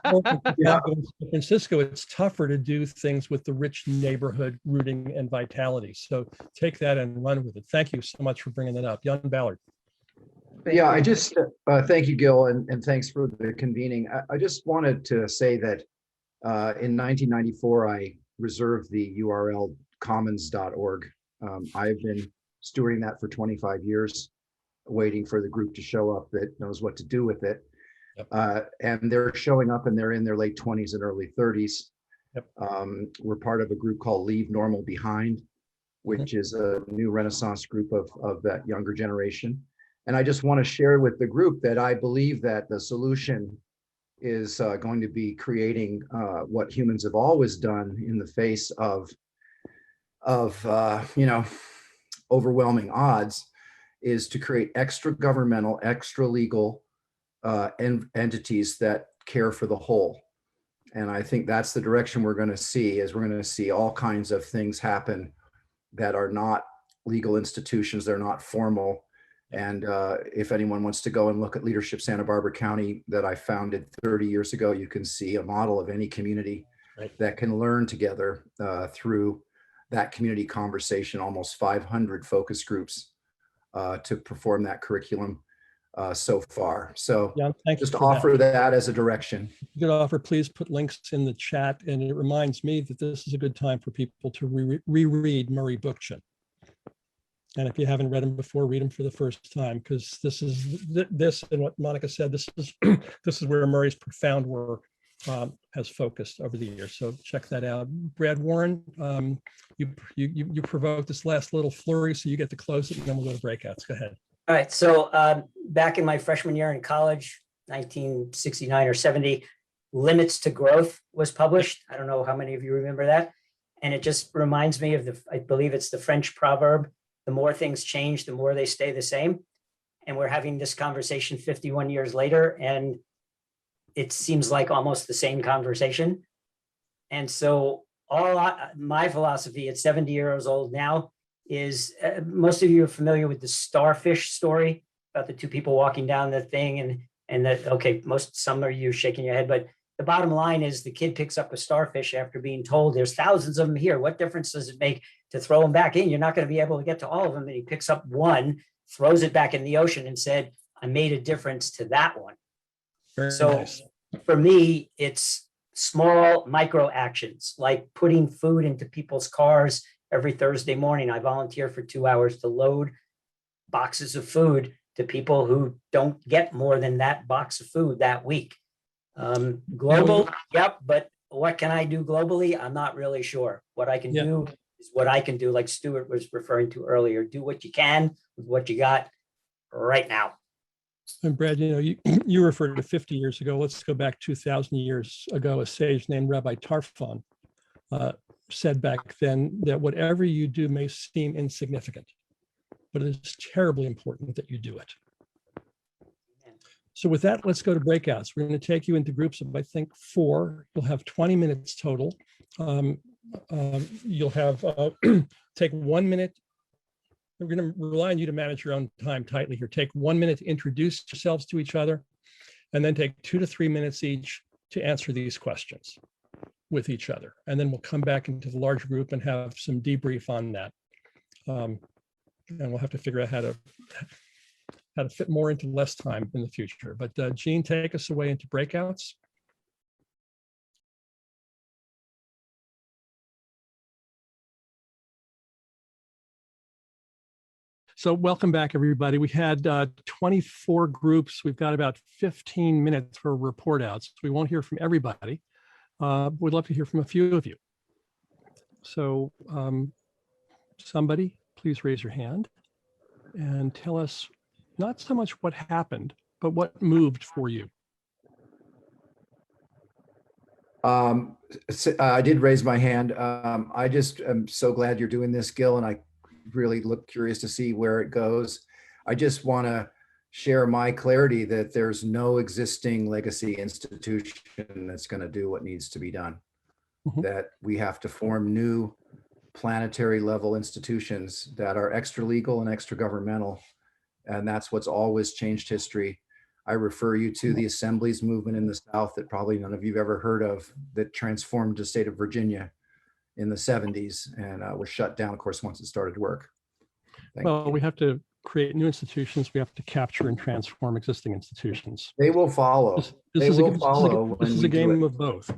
In San Francisco, it's tougher to do things with the rich neighborhood rooting and vitality. So take that and run with it. Thank you so much for bringing that up. Jan Ballard. Yeah, I just thank you, Gil, and thanks for the convening. I just wanted to say that in 1994, I reserved the URL commons.org. I've been stewarding that for 25 years, waiting for the group to show up that knows what to do with it. And they're showing up, and they're in their late 20s and early 30s. Yep. We're part of a group called Leave Normal Behind, which is a new Renaissance group of that younger generation. And I just want to share with the group that I believe that the solution is going to be creating what humans have always done in the face of overwhelming odds, is to create extra governmental, extra legal entities that care for the whole. And I think that's the direction we're going to see, is we're going to see all kinds of things happen that are not legal institutions, they're not formal. And if anyone wants to go and look at Leadership Santa Barbara County that I founded 30 years ago, you can see a model of any community that can learn together through that community conversation, almost 500 focus groups to perform that curriculum so far. So Jan, just offer that as a direction. You could offer, please put links in the chat. And it reminds me that this is a good time for people to reread Murray Bookchin. And if you haven't read them before, read them for the first time, because this and what Monica said, this is where Murray's profound work has focused over the years. So check that out. Brad Warren, you provoked this last little flurry, so you get to close it, and then we'll go to breakouts. Go ahead. All right. So back in my freshman year in college, 1969 or 70, Limits to Growth was published. I don't know how many of you remember that. And it just reminds me of I believe it's the French proverb, the more things change, the more they stay the same. And we're having this conversation 51 years later, and it seems like almost the same conversation. And so my philosophy at 70 years old now is, most of you are familiar with the starfish story about the two people walking down the thing, and that, okay, some of you shaking your head, but the bottom line is the kid picks up a starfish after being told there's thousands of them here. What difference does it make to throw them back in? You're not going to be able to get to all of them. And he picks up one, throws it back in the ocean, and said, I made a difference to that one. Very so nice. For me, it's small micro actions, like putting food into people's cars. Every Thursday morning, I volunteer for 2 hours to load boxes of food to people who don't get more than that box of food that week. Global, yep, but what can I do globally? I'm not really sure. What I can do is what I can do, like Stuart was referring to earlier. Do what you can with what you got right now. And Brad, you referred to 50 years ago. Let's go back 2,000 years ago. A sage named Rabbi Tarfon said back then that whatever you do may seem insignificant, but it is terribly important that you do it. So with that, let's go to breakouts. We're going to take you into groups of, I think, 4. You'll have 20 minutes total. You'll have take 1 minute. We're going to rely on you to manage your own time tightly here. Take 1 minute to introduce yourselves to each other, and then take 2 to 3 minutes each to answer these questions with each other. And then we'll come back into the large group and have some debrief on that. And we'll have to figure out how to fit more into less time in the future. But Jean, take us away into breakouts. So welcome back, everybody. We had 24 groups. We've got about 15 minutes for report outs. We won't hear from everybody. We'd love to hear from a few of you. So somebody, please raise your hand and tell us not so much what happened, but what moved for you. I did raise my hand. I just am so glad you're doing this, Gil, and I really look curious to see where it goes. I just want to share my clarity that there's no existing legacy institution that's going to do what needs to be done. That we have to form new planetary level institutions that are extra legal and extra governmental. And that's what's always changed history. I refer you to the assemblies movement in the South that probably none of you've ever heard of, that transformed the state of Virginia in the 70s and was shut down, of course, once it started to work. Well, we have to create new institutions. We have to capture and transform existing institutions. They will follow. This is a game of both.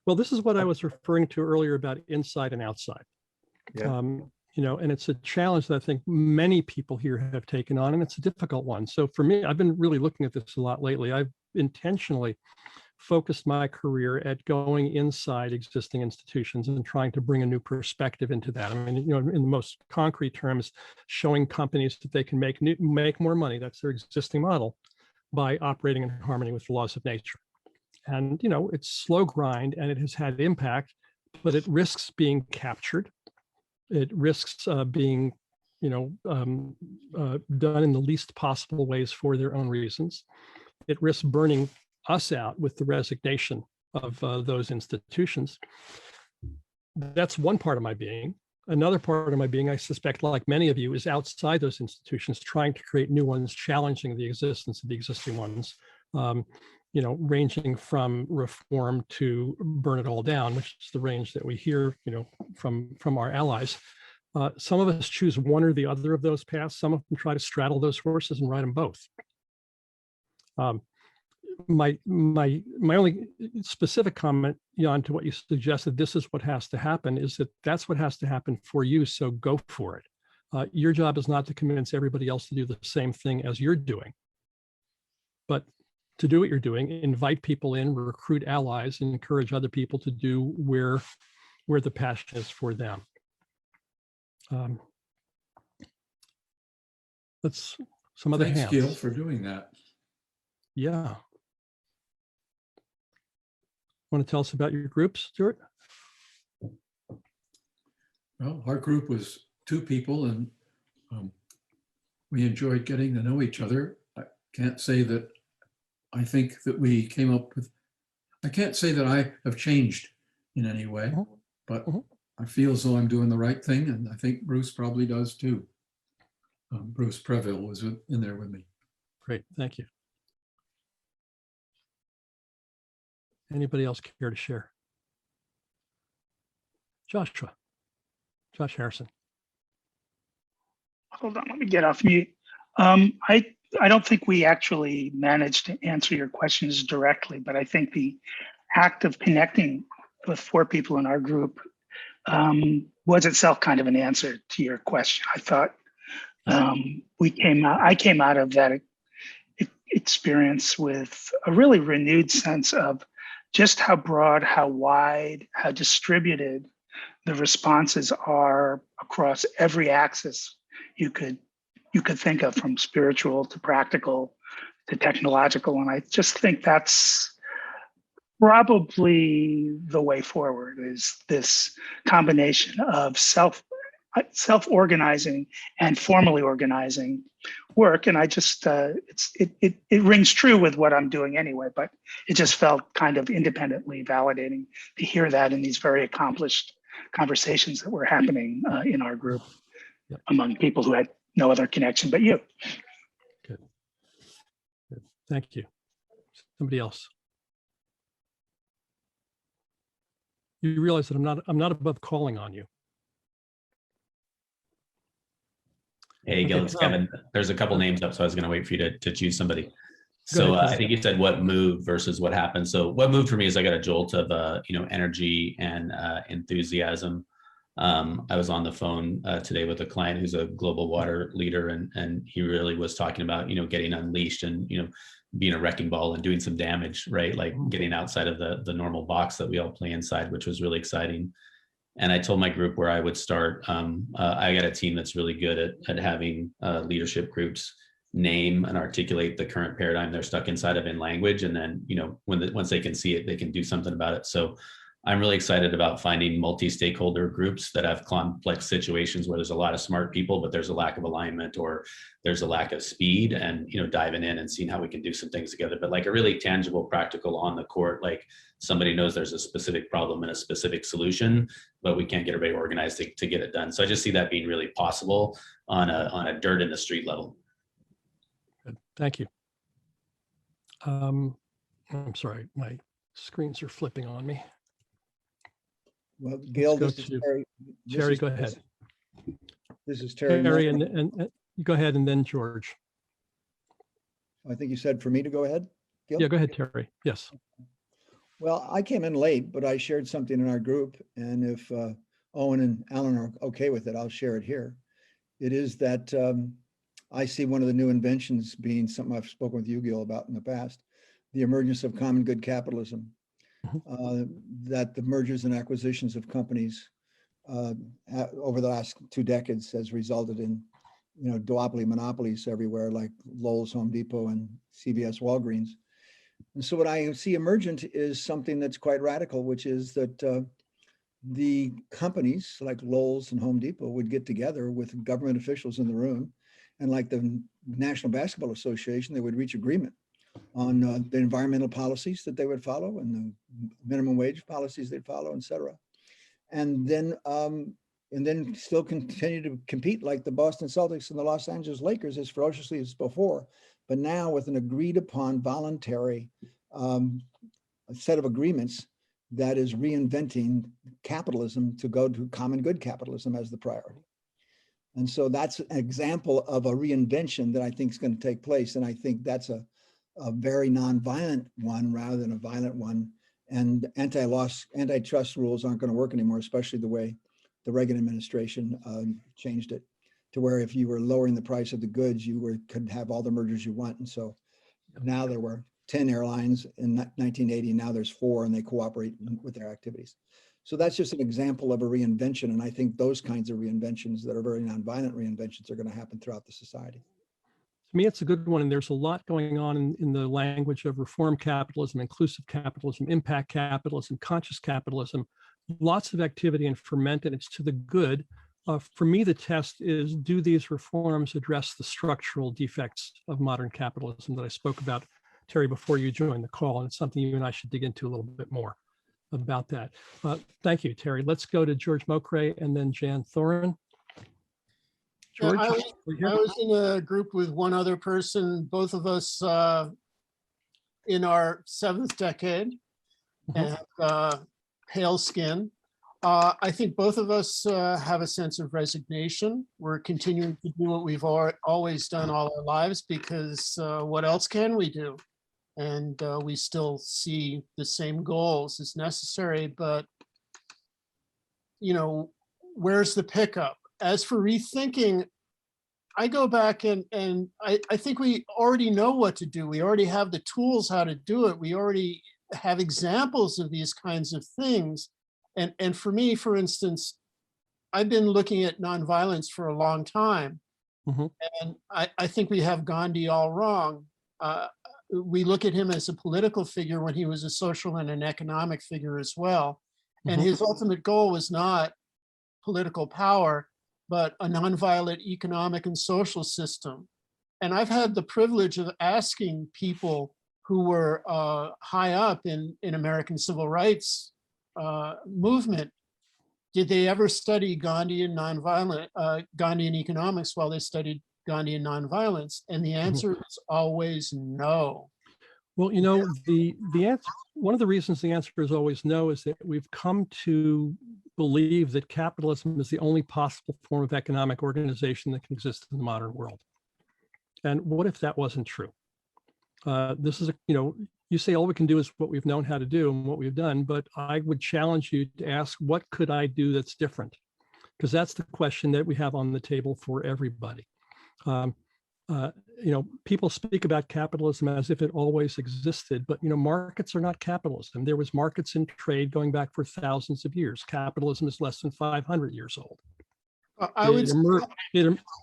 Well, this is what I was referring to earlier about inside and outside. Yeah. And it's a challenge that I think many people here have taken on, and it's a difficult one. So for me, I've been really looking at this a lot lately. I've intentionally focused my career at going inside existing institutions and trying to bring a new perspective into that. I mean, you know, in the most concrete terms, showing companies that they can make more money, that's their existing model, by operating in harmony with the laws of nature. And, you know, it's slow grind and it has had impact, but it risks being captured. It risks being, you know, done in the least possible ways for their own reasons. It risks burning us out with the resignation of those institutions. That's one part of my being. Another part of my being, I suspect, like many of you, is outside those institutions, trying to create new ones, challenging the existence of the existing ones, you know, ranging from reform to burn it all down, which is the range that we hear, you know, from our allies. Some of us choose one or the other of those paths. Some of them try to straddle those horses and ride them both. My only specific comment, Jan, to what you suggested, this is what has to happen, is that that's what has to happen for you, so go for it. Your job is not to convince everybody else to do the same thing as you're doing, but to do what you're doing, invite people in, recruit allies, and encourage other people to do where the passion is for them. That's some other hands. Thanks, Gil, for doing that. Yeah. Want to tell us about your groups, Stuart? Well, our group was 2 people, and we enjoyed getting to know each other. I can't say that I think that we came up with, I can't say that I have changed in any way, but I feel as though I'm doing the right thing, and I think Bruce probably does too. Bruce Preville was in there with me. Great, thank you. Anybody else care to share? Josh Harrison. Hold on, let me get off mute. I don't think we actually managed to answer your questions directly, but I think the act of connecting with 4 people in our group was itself kind of an answer to your question. I thought I came out of that experience with a really renewed sense of just how broad, how wide, how distributed the responses are across every axis you could think of, from spiritual to practical to technological. And I just think that's probably the way forward, is this combination of self-organizing and formally organizing work. And I just, it rings true with what I'm doing anyway, but it just felt kind of independently validating to hear that in these very accomplished conversations that were happening in our group among people who had no other connection but you. Good. Thank you. Somebody else. You realize that I'm not above calling on you. Hey, Gil, it's Kevin. There's a couple names up, so I was going to wait for you to choose somebody. So ahead, I think you said what moved versus what happened. So what moved for me is I got a jolt of energy and enthusiasm. I was on the phone today with a client who's a global water leader, and he really was talking about getting unleashed and being a wrecking ball and doing some damage, right? Like getting outside of the normal box that we all play inside, which was really exciting. And I told my group where I would start. I got a team that's really good at having leadership groups name and articulate the current paradigm they're stuck inside of in language. And then, once they can see it, they can do something about it. So I'm really excited about finding multi-stakeholder groups that have complex situations where there's a lot of smart people, but there's a lack of alignment or there's a lack of speed, and, diving in and seeing how we can do some things together, but like a really tangible, practical on the court, like somebody knows there's a specific problem and a specific solution, but we can't get everybody organized to get it done. So I just see that being really possible on a dirt in the street level. Good. Thank you. I'm sorry, my screens are flipping on me. Well, Gil, this is Terry. Terry, go ahead. This is Terry. Terry, and you go ahead, and then George. I think you said for me to go ahead, Gil? Yeah, go ahead, Terry. Yes. Well, I came in late, but I shared something in our group, and if Owen and Alan are okay with it, I'll share it here. It is that I see one of the new inventions being something I've spoken with you, Gil, about in the past, the emergence of common good capitalism, that the mergers and acquisitions of companies over the last 2 decades has resulted in, duopoly monopolies everywhere, like Lowe's, Home Depot, and CVS, Walgreens. And so what I see emergent is something that's quite radical, which is that the companies like Lowe's and Home Depot would get together with government officials in the room, and like the National Basketball Association, they would reach agreement on the environmental policies that they would follow and the minimum wage policies they'd follow, et cetera. And then still continue to compete like the Boston Celtics and the Los Angeles Lakers as ferociously as before, but now with an agreed upon voluntary set of agreements that is reinventing capitalism to go to common good capitalism as the priority. And so that's an example of a reinvention that I think is going to take place. And I think that's a very nonviolent one rather than a violent one. And antitrust rules aren't going to work anymore, especially the way the Reagan administration changed it to where if you were lowering the price of the goods, you could have all the mergers you want. And so now there were 10 airlines in 1980, now there's 4, and they cooperate with their activities. So that's just an example of a reinvention. And I think those kinds of reinventions that are very nonviolent reinventions are going to happen throughout the society. To me, it's a good one. And there's a lot going on in the language of reform capitalism, inclusive capitalism, impact capitalism, conscious capitalism, lots of activity and ferment, and it's to the good. For me, the test is, do these reforms address the structural defects of modern capitalism that I spoke about, Terry, before you joined the call? And it's something you and I should dig into a little bit more about that. Thank you, Terry. Let's go to George Mokray and then Jan Thorin. George, I was in a group with one other person, both of us in our 7th decade, and pale skin. I think both of us have a sense of resignation. We're continuing to do what we've always done all our lives, because what else can we do? And we still see the same goals as necessary, but where's the pickup? As for rethinking, I go back and I think we already know what to do. We already have the tools how to do it. We already have examples of these kinds of things. And for me, for instance, I've been looking at nonviolence for a long time. And I think we have Gandhi all wrong. We look at him as a political figure when he was a social and an economic figure as well. And his ultimate goal was not political power, but a nonviolent economic and social system. And I've had the privilege of asking people who were high up in American civil rights movement, did they ever study Gandhian economics while they studied Gandhian nonviolence? And the answer is always no. Well, the answer, one of the reasons the answer is always no is that we've come to believe that capitalism is the only possible form of economic organization that can exist in the modern world. And what if that wasn't true? This is you say all we can do is what we've known how to do and what we've done, but I would challenge you to ask, what could I do that's different? Because that's the question that we have on the table for everybody. People speak about capitalism as if it always existed, but markets are not capitalism. There was markets in trade going back for thousands of years. Capitalism is less than 500 years old.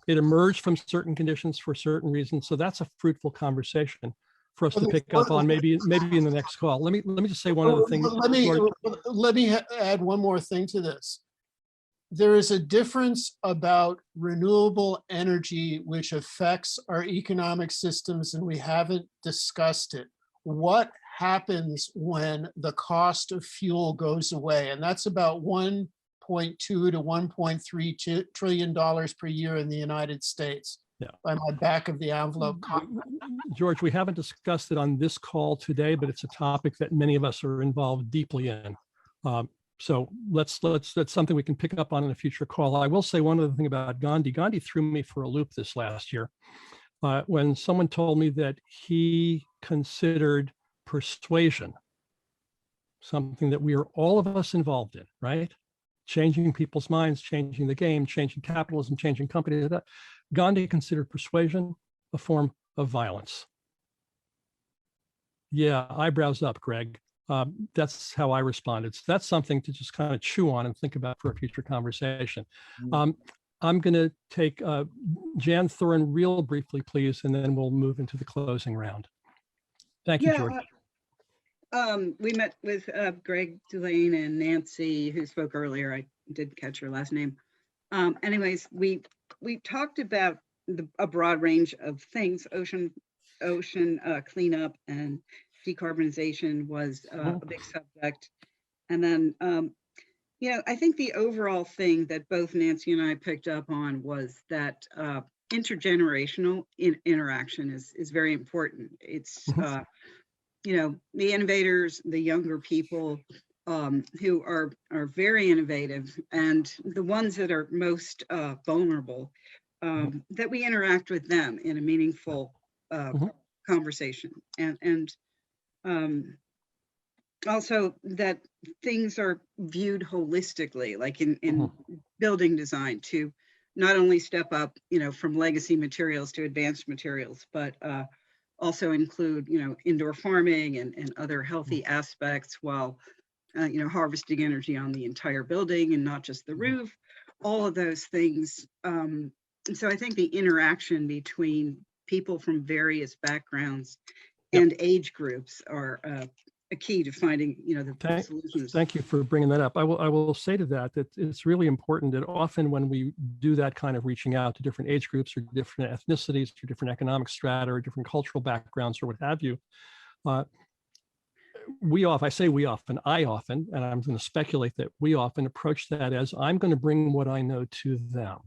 It emerged from certain conditions for certain reasons. So that's a fruitful conversation for us to pick up on maybe in the next call. Let me just say one other thing. Let me add one more thing to this. There is a difference about renewable energy which affects our economic systems, and we haven't discussed it. What happens when the cost of fuel goes away? And that's about $1.2 to $1.3 trillion per year in the United States. Yeah. By my back of the envelope. George, we haven't discussed it on this call today, but it's a topic that many of us are involved deeply in. So that's something we can pick up on in a future call. I will say one other thing about Gandhi. Gandhi threw me for a loop this last year when someone told me that he considered persuasion something that we are all of us involved in, right? Changing people's minds, changing the game, changing capitalism, changing companies. Gandhi considered persuasion a form of violence. Yeah, eyebrows up, Greg. That's how I responded. So that's something to just kind of chew on and think about for a future conversation. I'm going to take Jan Thurin real briefly, please, and then we'll move into the closing round. Thank you, George. We met with Greg Dulane and Nancy, who spoke earlier. I did catch her last name. Anyways, we talked about a broad range of things. Ocean cleanup and decarbonization was a big subject. And then, you know, I think the overall thing that both Nancy and I picked up on was that intergenerational interaction is very important. It's, you know, the innovators, the younger people who are very innovative, and the ones that are most vulnerable, that we interact with them in a meaningful conversation, and also that things are viewed holistically, like in building design, to not only step up, you know, from legacy materials to advanced materials, but also include, you know, indoor farming and other healthy aspects, while you know, harvesting energy on the entire building and not just the roof, all of those things. And so I think the interaction between people from various backgrounds and age groups are a key to finding, you know, the solutions. Thank you for bringing that up. I will say to that it's really important that often when we do that kind of reaching out to different age groups or different ethnicities or different economic strata or different cultural backgrounds or what have you, I often, and I'm going to speculate that we often approach that as, I'm going to bring what I know to them.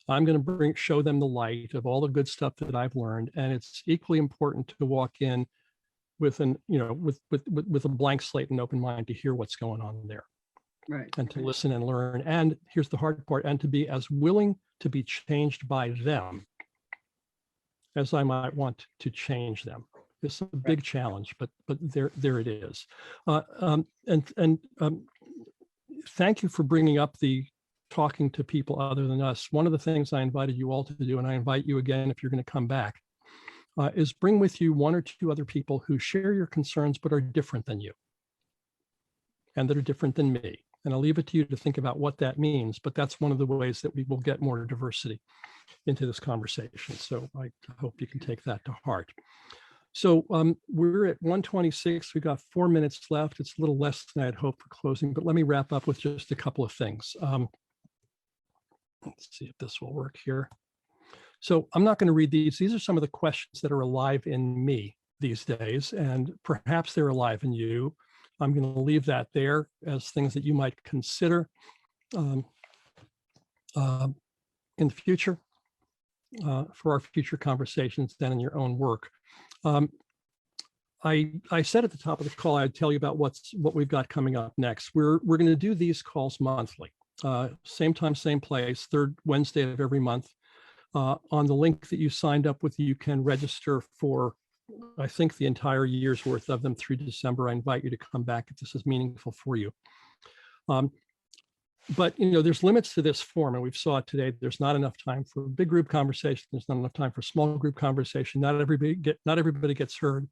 I'm going to show them the light of all the good stuff that I've learned. And it's equally important to walk in with with a blank slate and open mind to hear what's going on there. Right. And to listen and learn. And here's the hard part, and to be as willing to be changed by them as I might want to change them. It's a big challenge, but there it is. Thank you for bringing up the talking to people other than us. One of the things I invited you all to do, and I invite you again if you're going to come back, is bring with you one or two other people who share your concerns but are different than you, and that are different than me. And I'll leave it to you to think about what that means, but that's one of the ways that we will get more diversity into this conversation. So I hope you can take that to heart. So we're at 1:26. We've got 4 minutes left. It's a little less than I had hoped for closing, but let me wrap up with just a couple of things. Let's see if this will work here. So I'm not going to read these. These are some of the questions that are alive in me these days, and perhaps they're alive in you. I'm going to leave that there as things that you might consider in the future for our future conversations, then in your own work. I said at the top of the call, I'd tell you about what we've got coming up next. We're going to do these calls monthly, same time, same place, third Wednesday of every month. On the link that you signed up with, you can register for, I think, the entire year's worth of them through December. I invite you to come back if this is meaningful for you. But you know, there's limits to this form, and we've saw it today. There's not enough time for big group conversation. There's not enough time for small group conversation. Not everybody gets heard.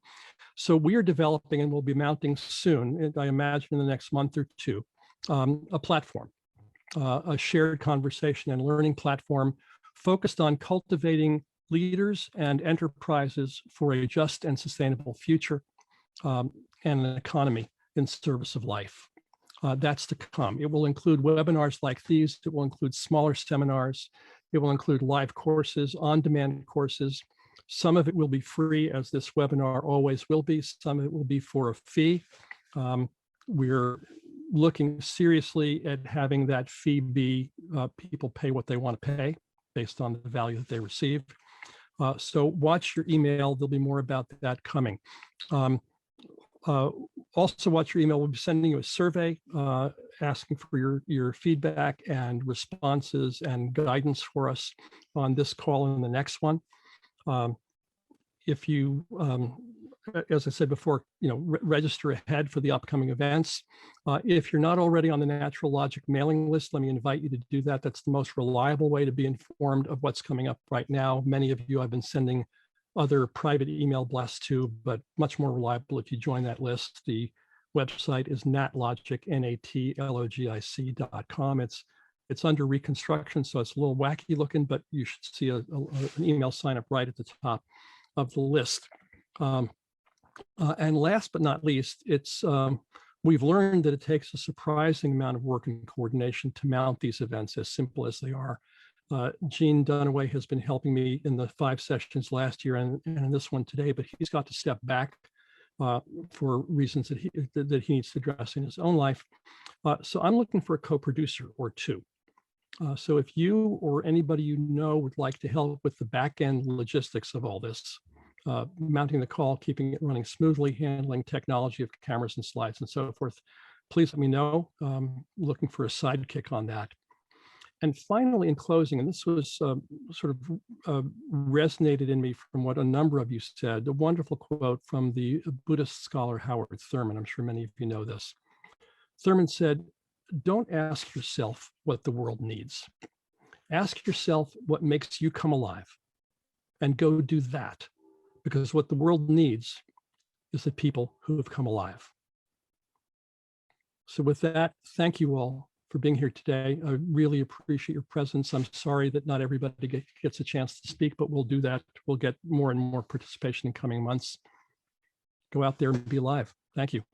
So we are developing, and we'll be mounting soon, I imagine in the next month or two, a platform, a shared conversation and learning platform focused on cultivating leaders and enterprises for a just and sustainable future and an economy in service of life. That's to come. It will include webinars like these. It will include smaller seminars. It will include live courses, on-demand courses. Some of it will be free, as this webinar always will be. Some of it will be for a fee. We're looking seriously at having that fee be people pay what they want to pay based on the value that they receive. So watch your email. There'll be more about that coming. Also watch your email. We'll be sending you a survey asking for your feedback and responses and guidance for us on this call and the next one. If you, as I said before, register ahead for the upcoming events. If you're not already on the Natural Logic mailing list, let me invite you to do that. That's the most reliable way to be informed of what's coming up right now. Many of you I've been sending other private email blasts too, but much more reliable if you join that list. The website is natlogic, natlogic.com. It's under reconstruction, so it's a little wacky looking, but you should see an email sign up right at the top of the list. And last but not least, we've learned that it takes a surprising amount of work and coordination to mount these events, as simple as they are. Gene Dunaway has been helping me in the 5 sessions last year and in this one today, but he's got to step back for reasons that he needs to address in his own life. So I'm looking for a co-producer or 2. So if you or anybody you know would like to help with the back-end logistics of all this, mounting the call, keeping it running smoothly, handling technology of cameras and slides and so forth, please let me know. Looking for a sidekick on that. And finally, in closing, and this was sort of resonated in me from what a number of you said, a wonderful quote from the Buddhist scholar Howard Thurman. I'm sure many of you know this. Thurman said, "Don't ask yourself what the world needs. Ask yourself what makes you come alive, and go do that, because what the world needs is the people who have come alive." So with that, thank you all for being here today. I really appreciate your presence. I'm sorry that not everybody gets a chance to speak, but we'll do that. We'll get more and more participation in coming months. Go out there and be live. Thank you.